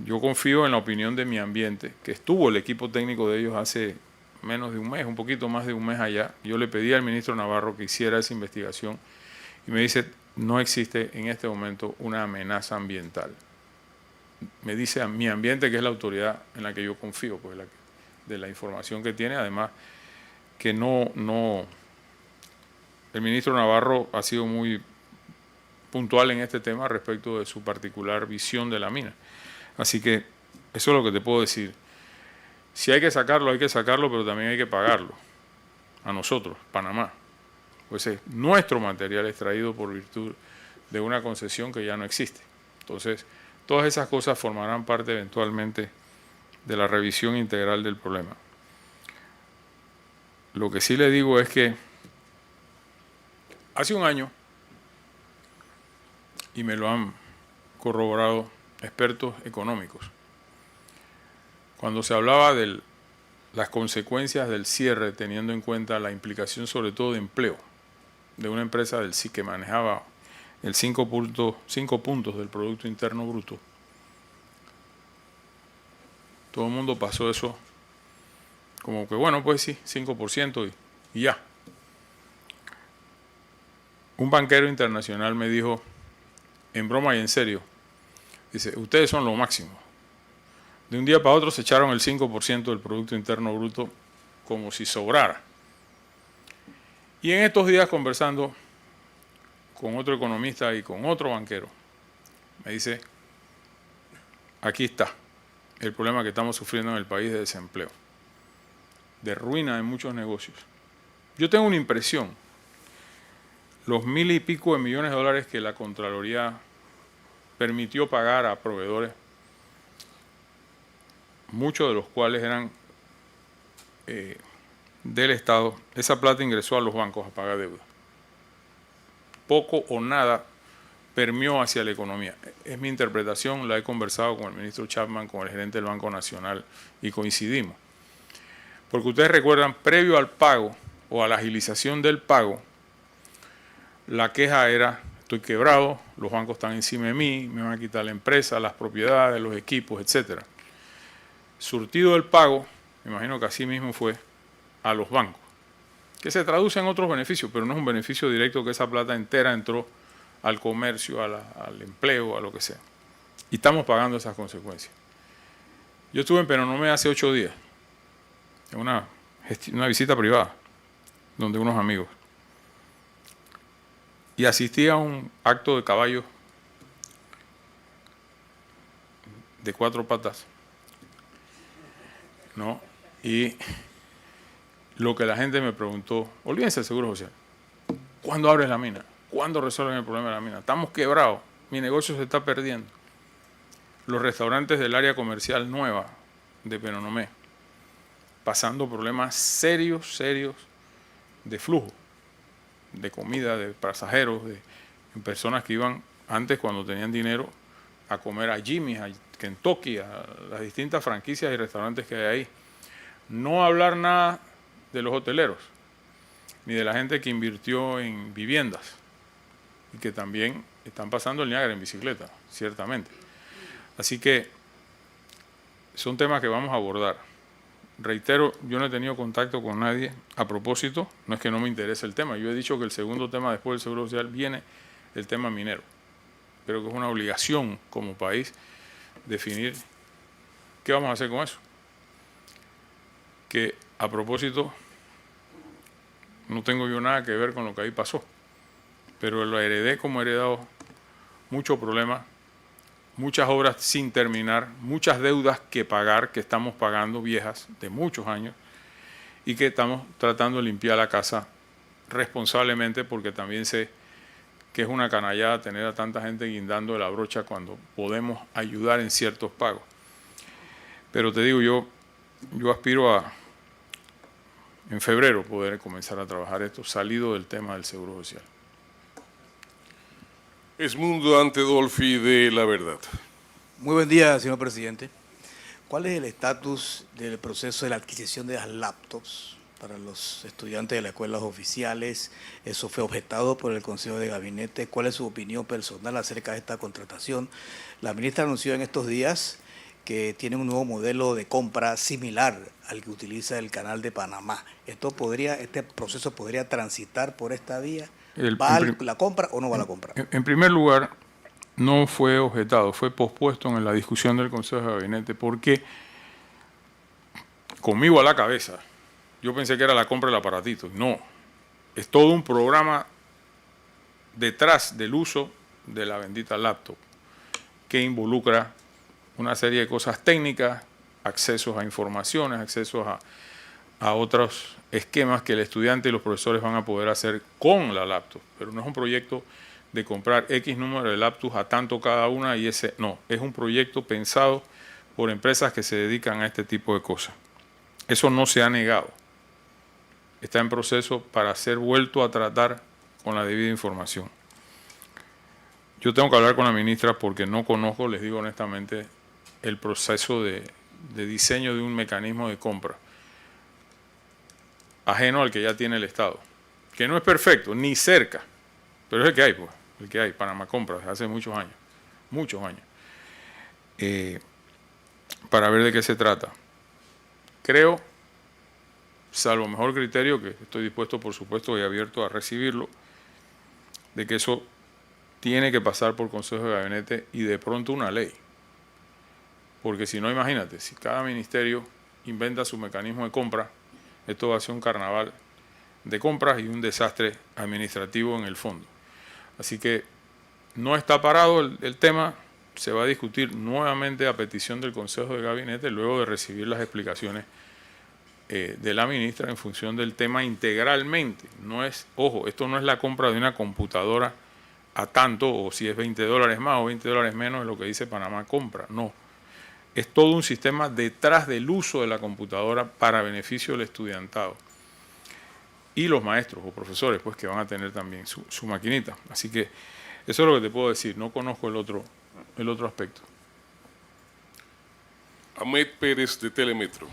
yo confío en la opinión de Mi Ambiente, que estuvo el equipo técnico de ellos hace menos de un mes, un poquito más de un mes allá. Yo le pedí al ministro Navarro que hiciera esa investigación y me dice, no existe en este momento una amenaza ambiental. Me dice a mi ambiente, que es la autoridad en la que yo confío, pues de la información que tiene, además que el ministro Navarro ha sido muy puntual en este tema respecto de su particular visión de la mina. Así que eso es lo que te puedo decir. Si hay que sacarlo, pero también hay que pagarlo a nosotros, Panamá. Pues es nuestro material extraído por virtud de una concesión que ya no existe. Entonces, todas esas cosas formarán parte eventualmente de la revisión integral del problema. Lo que sí le digo es que hace un año, y me lo han corroborado expertos económicos, cuando se hablaba de las consecuencias del cierre, teniendo en cuenta la implicación sobre todo de empleo de una empresa del SIC que manejaba el 5 puntos del Producto Interno Bruto, todo el mundo pasó eso como que, bueno, pues sí, 5% y ya. Un banquero internacional me dijo, en broma y en serio, dice, ustedes son lo máximo. De un día para otro se echaron el 5% del Producto Interno Bruto como si sobrara. Y en estos días, conversando con otro economista y con otro banquero, me dice, aquí está el problema que estamos sufriendo en el país de desempleo, de ruina en muchos negocios. Yo tengo una impresión, los 1.000 y pico de millones de dólares que la Contraloría permitió pagar a proveedores, muchos de los cuales eran del Estado, esa plata ingresó a los bancos a pagar deuda. Poco o nada permeó hacia la economía. Es mi interpretación, la he conversado con el ministro Chapman, con el gerente del Banco Nacional y coincidimos. Porque ustedes recuerdan, previo al pago o a la agilización del pago, la queja era, estoy quebrado, los bancos están encima de mí, me van a quitar la empresa, las propiedades, los equipos, etcétera. Surtido el pago, me imagino que así mismo fue a los bancos, que se traduce en otros beneficios, pero no es un beneficio directo que esa plata entera entró al comercio, al empleo, a lo que sea. Y estamos pagando esas consecuencias. Yo estuve en Penonomé hace 8 días, en una visita privada, donde unos amigos, y asistí a un acto de caballos de 4 patas, ¿no? Y lo que la gente me preguntó, olvídense del Seguro Social, ¿cuándo abres la mina? ¿Cuándo resuelven el problema de la mina? Estamos quebrados, mi negocio se está perdiendo. Los restaurantes del área comercial nueva de Penonomé, pasando problemas serios de flujo, de comida, de pasajeros, de personas que iban antes cuando tenían dinero a comer a Jimmy's, a Kentucky, a las distintas franquicias y restaurantes que hay ahí. No hablar nada de los hoteleros, ni de la gente que invirtió en viviendas y que también están pasando el Niágara en bicicleta, ciertamente. Así que son temas que vamos a abordar. Reitero, yo no he tenido contacto con nadie a propósito, no es que no me interese el tema, yo he dicho que el segundo tema después del Seguro Social viene el tema minero. Creo que es una obligación como país definir qué vamos a hacer con eso. Que a propósito, no tengo yo nada que ver con lo que ahí pasó, pero lo heredé como he heredado muchos problemas, muchas obras sin terminar, muchas deudas que pagar, que estamos pagando viejas de muchos años y que estamos tratando de limpiar la casa responsablemente, porque también sé que es una canallada tener a tanta gente guindando de la brocha cuando podemos ayudar en ciertos pagos. Pero te digo, yo aspiro a, en febrero, poder comenzar a trabajar esto, salido del tema del Seguro Social. Esmundo Antedolfi de La Verdad. Muy buen día, señor presidente. ¿Cuál es el estatus del proceso de la adquisición de las laptops para los estudiantes de las escuelas oficiales? Eso fue objetado por el Consejo de Gabinete. ¿Cuál es su opinión personal acerca de esta contratación? La ministra anunció en estos días que tienen un nuevo modelo de compra similar al que utiliza el Canal de Panamá. ¿Este proceso podría transitar por esta vía? ¿Va la compra o no va la compra? En primer lugar, no fue objetado, fue pospuesto en la discusión del Consejo de Gabinete porque conmigo a la cabeza, yo pensé que era la compra del aparatito. No, es todo un programa detrás del uso de la bendita laptop que involucra una serie de cosas técnicas, accesos a informaciones, accesos a otros esquemas que el estudiante y los profesores van a poder hacer con la laptop. Pero no es un proyecto de comprar X número de laptops a tanto cada una y ese no. Es un proyecto pensado por empresas que se dedican a este tipo de cosas. Eso no se ha negado. Está en proceso para ser vuelto a tratar con la debida información. Yo tengo que hablar con la ministra porque no conozco, les digo honestamente, el proceso de diseño de un mecanismo de compra ajeno al que ya tiene el Estado, que no es perfecto, ni cerca, pero es el que hay, pues, el que hay. Panamá compra desde hace muchos años, para ver de qué se trata. Creo, salvo mejor criterio, que estoy dispuesto, por supuesto, y abierto a recibirlo, de que eso tiene que pasar por Consejo de Gabinete y de pronto una ley. Porque si no, imagínate, si cada ministerio inventa su mecanismo de compra, esto va a ser un carnaval de compras y un desastre administrativo en el fondo. Así que no está parado el tema, se va a discutir nuevamente a petición del Consejo de Gabinete luego de recibir las explicaciones de la ministra en función del tema integralmente. No es, ojo, esto no es la compra de una computadora a tanto, o si es $20 más o $20 menos de lo que dice Panamá compra, no. Es todo un sistema detrás del uso de la computadora para beneficio del estudiantado. Y los maestros o profesores, pues, que van a tener también su maquinita. Así que eso es lo que te puedo decir. No conozco el otro aspecto. Ahmed Pérez, de Telemetro.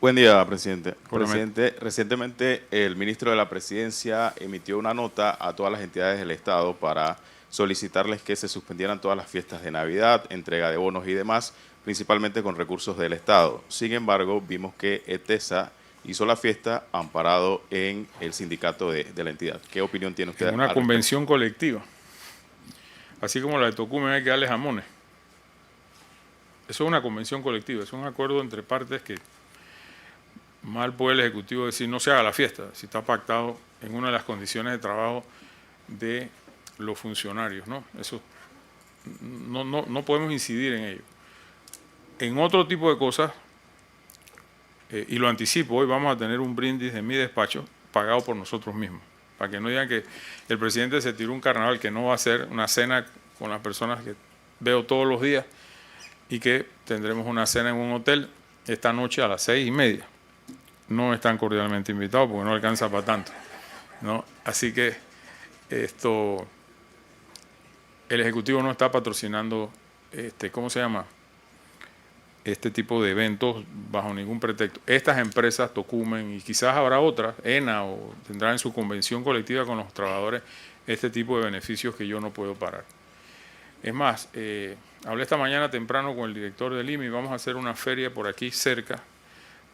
Buen día, presidente. Hola, Presidente, recientemente el ministro de la Presidencia emitió una nota a todas las entidades del Estado para solicitarles que se suspendieran todas las fiestas de Navidad, entrega de bonos y demás, principalmente con recursos del Estado. Sin embargo, vimos que ETESA hizo la fiesta amparado en el sindicato de la entidad. ¿Qué opinión tiene usted? En una convención colectiva. Así como la de Tocumen hay que darle jamones. Eso es una convención colectiva, es un acuerdo entre partes que mal puede el Ejecutivo decir no se haga la fiesta, si está pactado en una de las condiciones de trabajo de los funcionarios, ¿no? Eso no podemos incidir en ello. En otro tipo de cosas, y lo anticipo, hoy vamos a tener un brindis de mi despacho pagado por nosotros mismos, para que no digan que el presidente se tiró un carnaval, que no va a ser una cena con las personas que veo todos los días y que tendremos una cena en un hotel esta noche a las 6:30. No están cordialmente invitados porque no alcanza para tanto, ¿no? Así que el Ejecutivo no está patrocinando, ¿cómo se llama? Este tipo de eventos bajo ningún pretexto. Estas empresas, Tocumen, y quizás habrá otras, ENA, o tendrán en su convención colectiva con los trabajadores este tipo de beneficios que yo no puedo parar. Es más, hablé esta mañana temprano con el director del IMI, vamos a hacer una feria por aquí cerca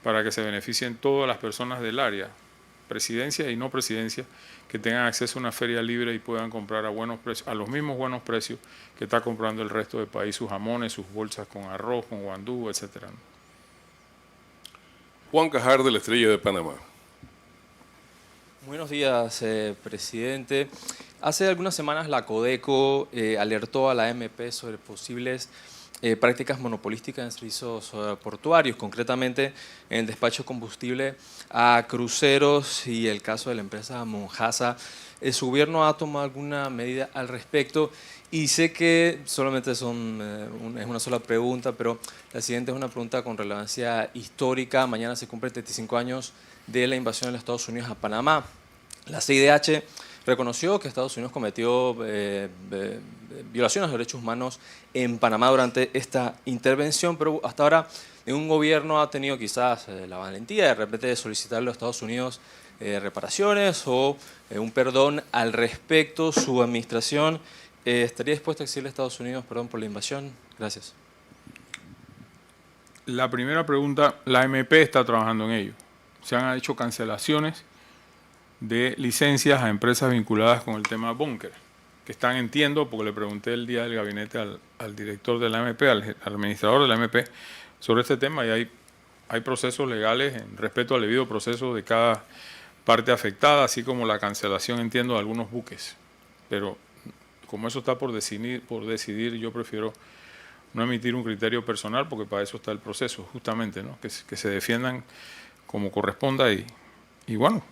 para que se beneficien todas las personas del área, presidencia y no presidencia, que tengan acceso a una feria libre y puedan comprar a buenos precios, a los mismos buenos precios que está comprando el resto del país, sus jamones, sus bolsas con arroz, con guandú, etcétera. Juan Cajar, de La Estrella de Panamá. Buenos días, presidente. Hace algunas semanas la Codeco alertó a la AMP sobre posibles prácticas monopolísticas en servicios portuarios, concretamente en el despacho de combustible a cruceros y el caso de la empresa Monjasa. ¿Su gobierno ha tomado alguna medida al respecto? Y sé que solamente es una sola pregunta, pero la siguiente es una pregunta con relevancia histórica. Mañana se cumplen 35 años de la invasión de los Estados Unidos a Panamá. La CIDH reconoció que Estados Unidos cometió violaciones de derechos humanos en Panamá durante esta intervención, pero hasta ahora ningún gobierno ha tenido quizás la valentía de repente de solicitarle a los Estados Unidos reparaciones o un perdón al respecto. ¿Su administración estaría dispuesta a exigirle a Estados Unidos perdón por la invasión? Gracias. La primera pregunta, la MP está trabajando en ello. Se han hecho cancelaciones de licencias a empresas vinculadas con el tema búnker, que están, entiendo, porque le pregunté el día del gabinete al director de la MP, al administrador de la MP, sobre este tema, y hay procesos legales en respeto al debido proceso de cada parte afectada, así como la cancelación, entiendo, de algunos buques. Pero como eso está por decidir, yo prefiero no emitir un criterio personal, porque para eso está el proceso, justamente, ¿no? Que se defiendan como corresponda y bueno,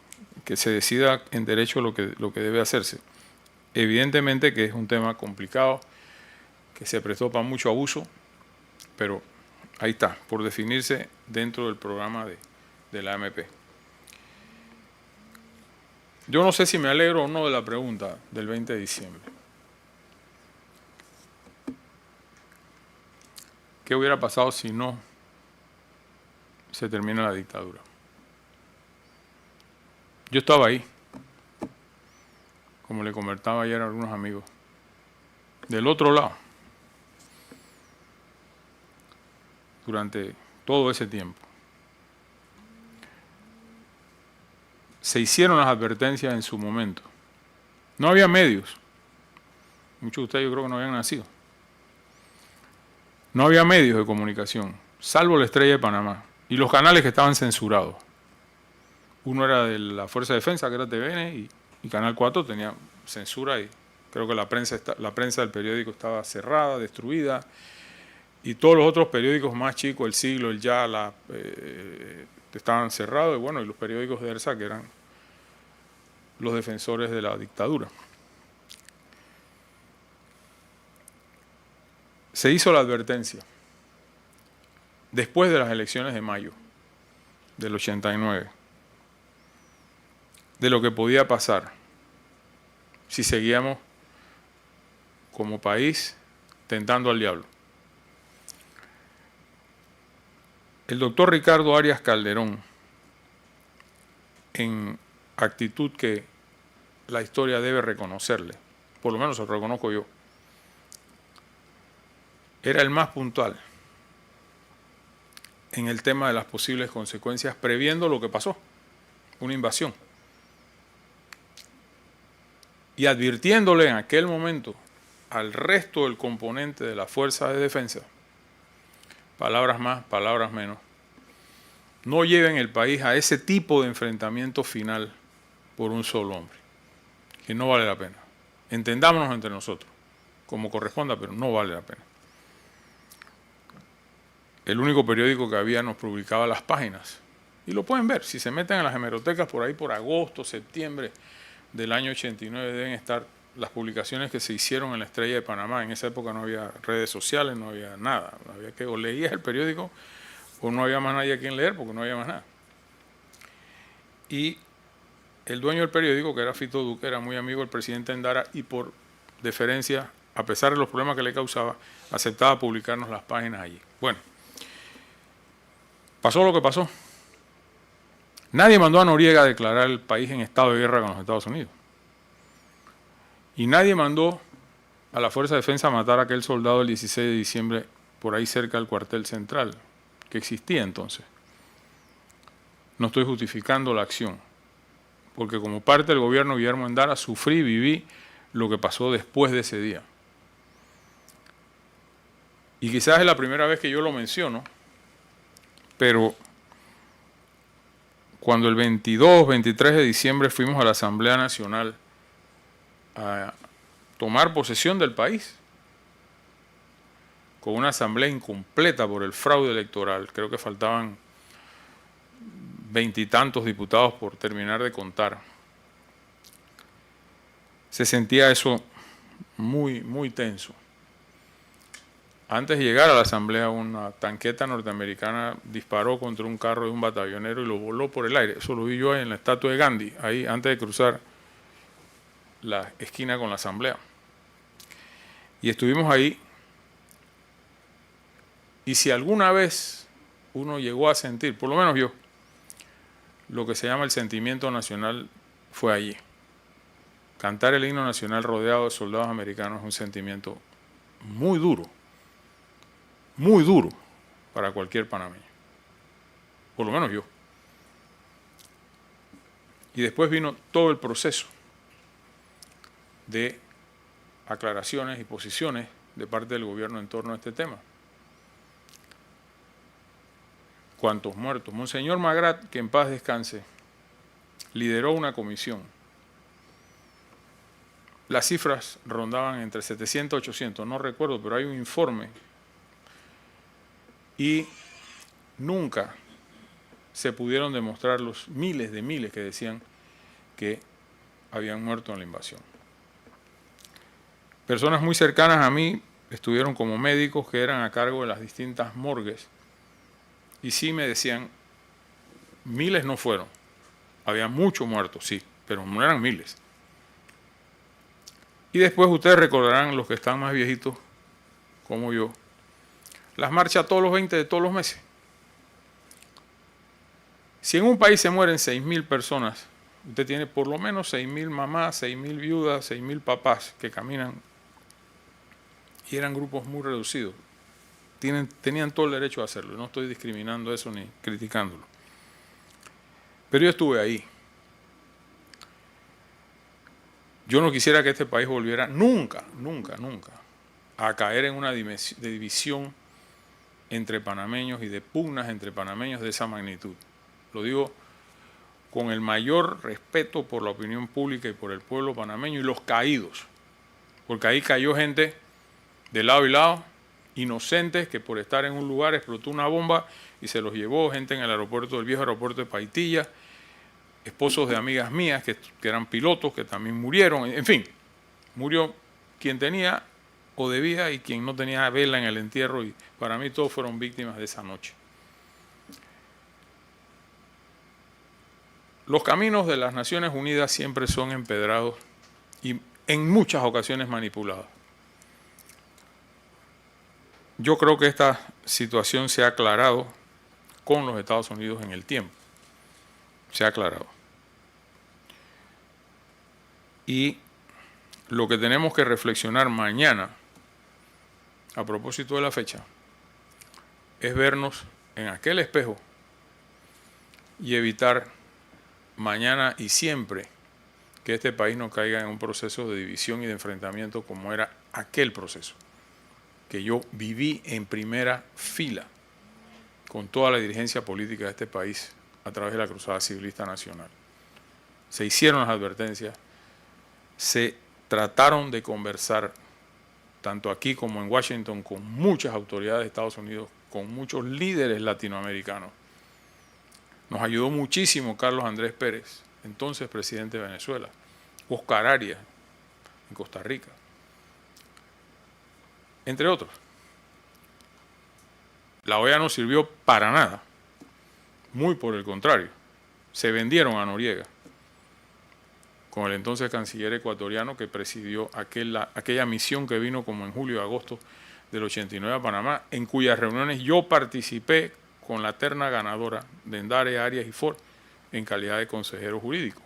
que se decida en derecho lo que debe hacerse. Evidentemente que es un tema complicado, que se prestó para mucho abuso, pero ahí está, por definirse dentro del programa de la AMP. Yo no sé si me alegro o no de la pregunta del 20 de diciembre. ¿Qué hubiera pasado si no se termina la dictadura? Yo estaba ahí, como le comentaba ayer a algunos amigos, del otro lado, durante todo ese tiempo. Se hicieron las advertencias en su momento. No había medios. Muchos de ustedes yo creo que no habían nacido. No había medios de comunicación, salvo la Estrella de Panamá y los canales que estaban censurados. Uno era de la Fuerza de Defensa, que era TVN, y Canal 4 tenía censura, y creo que la prensa del periódico estaba cerrada, destruida, y todos los otros periódicos más chicos, El Siglo, El Ya, estaban cerrados, y bueno, y los periódicos de ERSA, que eran los defensores de la dictadura. Se hizo la advertencia después de las elecciones de mayo del 89 de lo que podía pasar si seguíamos como país tentando al diablo. El doctor Ricardo Arias Calderón, en actitud que la historia debe reconocerle, por lo menos lo reconozco yo, era el más puntual en el tema de las posibles consecuencias, previendo lo que pasó, una invasión. Y advirtiéndole en aquel momento al resto del componente de la Fuerza de Defensa, palabras más, palabras menos, no lleven el país a ese tipo de enfrentamiento final por un solo hombre, que no vale la pena. Entendámonos entre nosotros, como corresponda, pero no vale la pena. El único periódico que había nos publicaba las páginas, y lo pueden ver, si se meten en las hemerotecas por ahí por agosto, septiembre del año 89 deben estar las publicaciones que se hicieron en la Estrella de Panamá. En esa época no había redes sociales, no había nada, había que o leías el periódico o no había más nadie a quien leer porque no había más nada. Y el dueño del periódico, que era Fito Duque, era muy amigo del presidente Endara y por deferencia, a pesar de los problemas que le causaba, aceptaba publicarnos las páginas allí. Bueno, pasó lo que pasó. Nadie mandó a Noriega a declarar el país en estado de guerra con los Estados Unidos. Y nadie mandó a la Fuerza de Defensa a matar a aquel soldado el 16 de diciembre por ahí cerca del cuartel central, que existía entonces. No estoy justificando la acción, porque como parte del gobierno de Guillermo Endara sufrí y viví lo que pasó después de ese día. Y quizás es la primera vez que yo lo menciono, pero cuando el 22, 23 de diciembre fuimos a la Asamblea Nacional a tomar posesión del país, con una asamblea incompleta por el fraude electoral, creo que faltaban 20 y tantos diputados por terminar de contar. Se sentía eso muy, muy tenso. Antes de llegar a la asamblea, una tanqueta norteamericana disparó contra un carro de un batallonero y lo voló por el aire. Eso lo vi yo en la estatua de Gandhi, ahí antes de cruzar la esquina con la asamblea. Y estuvimos ahí. Y si alguna vez uno llegó a sentir, por lo menos yo, lo que se llama el sentimiento nacional, fue allí. Cantar el himno nacional rodeado de soldados americanos es un sentimiento muy duro. Muy duro, para cualquier panameño, por lo menos yo. Y después vino todo el proceso de aclaraciones y posiciones de parte del gobierno en torno a este tema. ¿Cuántos muertos? Monseñor Magrat, que en paz descanse, lideró una comisión. Las cifras rondaban entre 700 y 800, no recuerdo, pero hay un informe. Y nunca se pudieron demostrar los miles de miles que decían que habían muerto en la invasión. Personas muy cercanas a mí estuvieron como médicos que eran a cargo de las distintas morgues y sí me decían, miles no fueron, había muchos muertos, sí, pero no eran miles. Y después ustedes recordarán, los que están más viejitos, como yo, las marchas todos los 20 de todos los meses. Si en un país se mueren 6.000 personas, usted tiene por lo menos 6.000 mamás, 6.000 viudas, 6.000 papás que caminan, y eran grupos muy reducidos. Tenían todo el derecho a hacerlo, no estoy discriminando eso ni criticándolo. Pero yo estuve ahí. Yo no quisiera que este país volviera nunca, nunca, nunca a caer en una división entre panameños y de pugnas entre panameños de esa magnitud. Lo digo con el mayor respeto por la opinión pública y por el pueblo panameño y los caídos, porque ahí cayó gente de lado y lado, inocentes que por estar en un lugar explotó una bomba y se los llevó, gente en el aeropuerto, del viejo aeropuerto de Paitilla, esposos de amigas mías que eran pilotos, que también murieron, en fin, murió quien tenía o debía y quien no tenía vela en el entierro, y para mí todos fueron víctimas de esa noche. Los caminos de las Naciones Unidas siempre son empedrados y en muchas ocasiones manipulados. Yo creo que esta situación se ha aclarado con los Estados Unidos en el tiempo. Se ha aclarado. Y lo que tenemos que reflexionar mañana, a propósito de la fecha, es vernos en aquel espejo y evitar mañana y siempre que este país no caiga en un proceso de división y de enfrentamiento como era aquel proceso, que yo viví en primera fila con toda la dirigencia política de este país a través de la Cruzada Civilista Nacional. Se hicieron las advertencias, se trataron de conversar, tanto aquí como en Washington, con muchas autoridades de Estados Unidos, con muchos líderes latinoamericanos. Nos ayudó muchísimo Carlos Andrés Pérez, entonces presidente de Venezuela, Oscar Arias, en Costa Rica, entre otros. La OEA no sirvió para nada, muy por el contrario, se vendieron a Noriega, con el entonces canciller ecuatoriano que presidió aquella misión que vino como en julio y agosto del 89 a Panamá, en cuyas reuniones yo participé con la terna ganadora de Endare, Arias y Ford en calidad de consejero jurídico.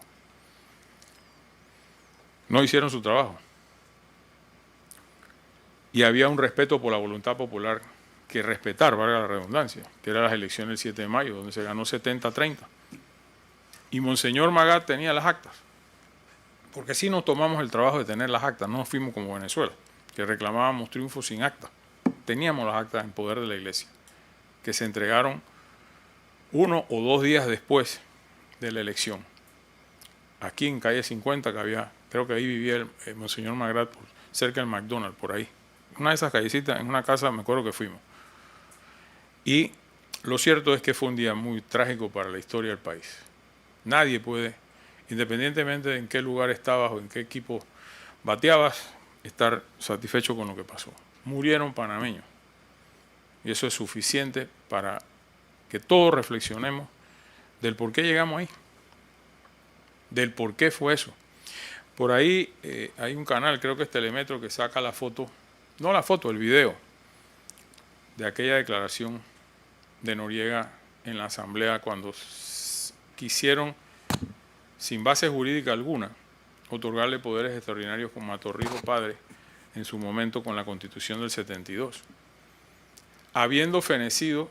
No hicieron su trabajo. Y había un respeto por la voluntad popular que respetar, valga la redundancia, que eran las elecciones del 7 de mayo, donde se ganó 70-30. Y Monseñor Magrat tenía las actas. Porque sí nos tomamos el trabajo de tener las actas, no fuimos como Venezuela, que reclamábamos triunfos sin acta. Teníamos las actas en poder de la Iglesia, que se entregaron 1 o 2 días después de la elección. Aquí en calle 50, que había, creo que ahí vivía el Monseñor Magrat, cerca del McDonald's, por ahí. Una de esas callecitas, en una casa, me acuerdo que fuimos. Y lo cierto es que fue un día muy trágico para la historia del país. Nadie puede, independientemente de en qué lugar estabas o en qué equipo bateabas, estar satisfecho con lo que pasó. Murieron panameños. Y eso es suficiente para que todos reflexionemos del por qué llegamos ahí, del por qué fue eso. Por ahí hay un canal, creo que es Telemetro, que saca la foto, no la foto, el video de aquella declaración de Noriega en la Asamblea cuando quisieron, sin base jurídica alguna, otorgarle poderes extraordinarios como a Torrijos padre en su momento con la Constitución del 72. habiendo fenecido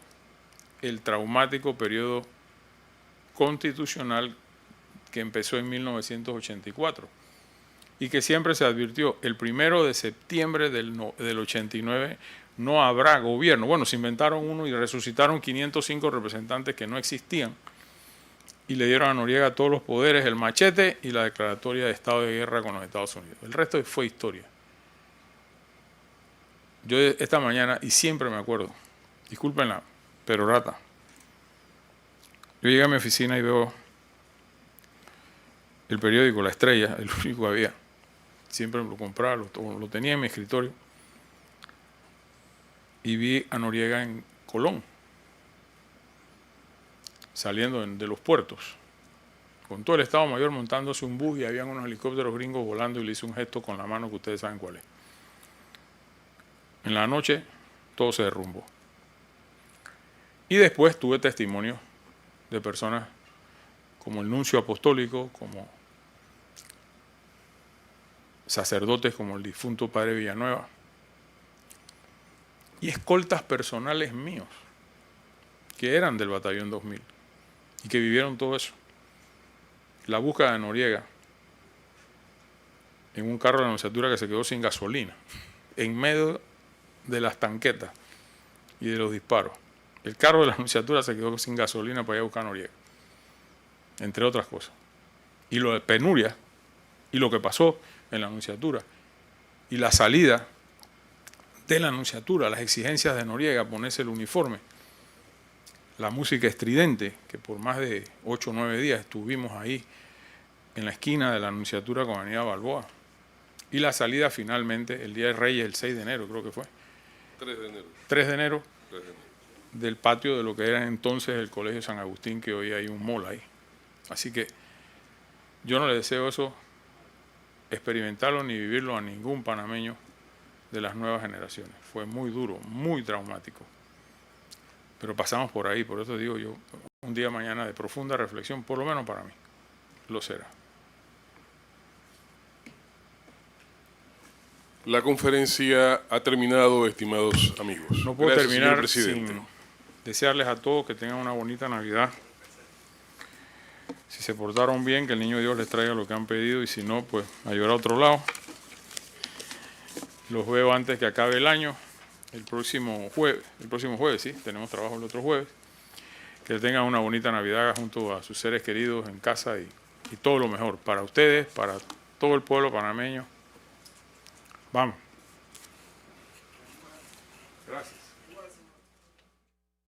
el traumático periodo constitucional que empezó en 1984 y que siempre se advirtió, el 1 de septiembre del 89 no habrá gobierno. Bueno, se inventaron uno y resucitaron 505 representantes que no existían y le dieron a Noriega todos los poderes, el machete y la declaratoria de estado de guerra con los Estados Unidos. El resto fue historia. Yo esta mañana, y siempre me acuerdo, disculpen la perorata, yo llegué a mi oficina y veo el periódico La Estrella, el único que había. Siempre lo compraba, lo tenía en mi escritorio. Y vi a Noriega en Colón, saliendo de los puertos, con todo el Estado Mayor montándose un bus y habían unos helicópteros gringos volando y le hice un gesto con la mano que ustedes saben cuál es. En la noche todo se derrumbó. Y después tuve testimonio de personas como el nuncio apostólico, como sacerdotes como el difunto padre Villanueva, y escoltas personales míos, que eran del Batallón 2000, y que vivieron todo eso. La búsqueda de Noriega en un carro de la Anunciatura que se quedó sin gasolina, en medio de las tanquetas y de los disparos. El carro de la Anunciatura se quedó sin gasolina para ir a buscar a Noriega, entre otras cosas. Y lo de penuria, y lo que pasó en la Anunciatura, y la salida de la Anunciatura, las exigencias de Noriega, ponerse el uniforme, la música estridente, que por más de 8 o 9 días estuvimos ahí en la esquina de la Anunciatura con Avenida Balboa, y la salida finalmente el Día de Reyes, el 6 de enero creo que fue. 3 de enero. 3 de enero. 3 de enero. Del patio de lo que era entonces el Colegio San Agustín, que hoy hay un mall ahí. Así que yo no le deseo eso, experimentarlo ni vivirlo a ningún panameño de las nuevas generaciones. Fue muy duro, muy traumático. Pero pasamos por ahí, por eso digo yo, un día mañana de profunda reflexión, por lo menos para mí, lo será. La conferencia ha terminado, estimados amigos. No puedo Gracias, señor terminar presidente. sin desearles a todos que tengan una bonita Navidad. Si se portaron bien, que el Niño Dios les traiga lo que han pedido, y si no, pues a llorar a otro lado. Los veo antes que acabe el año, el próximo jueves, sí, tenemos trabajo el otro jueves. Que tengan una bonita Navidad junto a sus seres queridos en casa y todo lo mejor para ustedes, para todo el pueblo panameño. Vamos.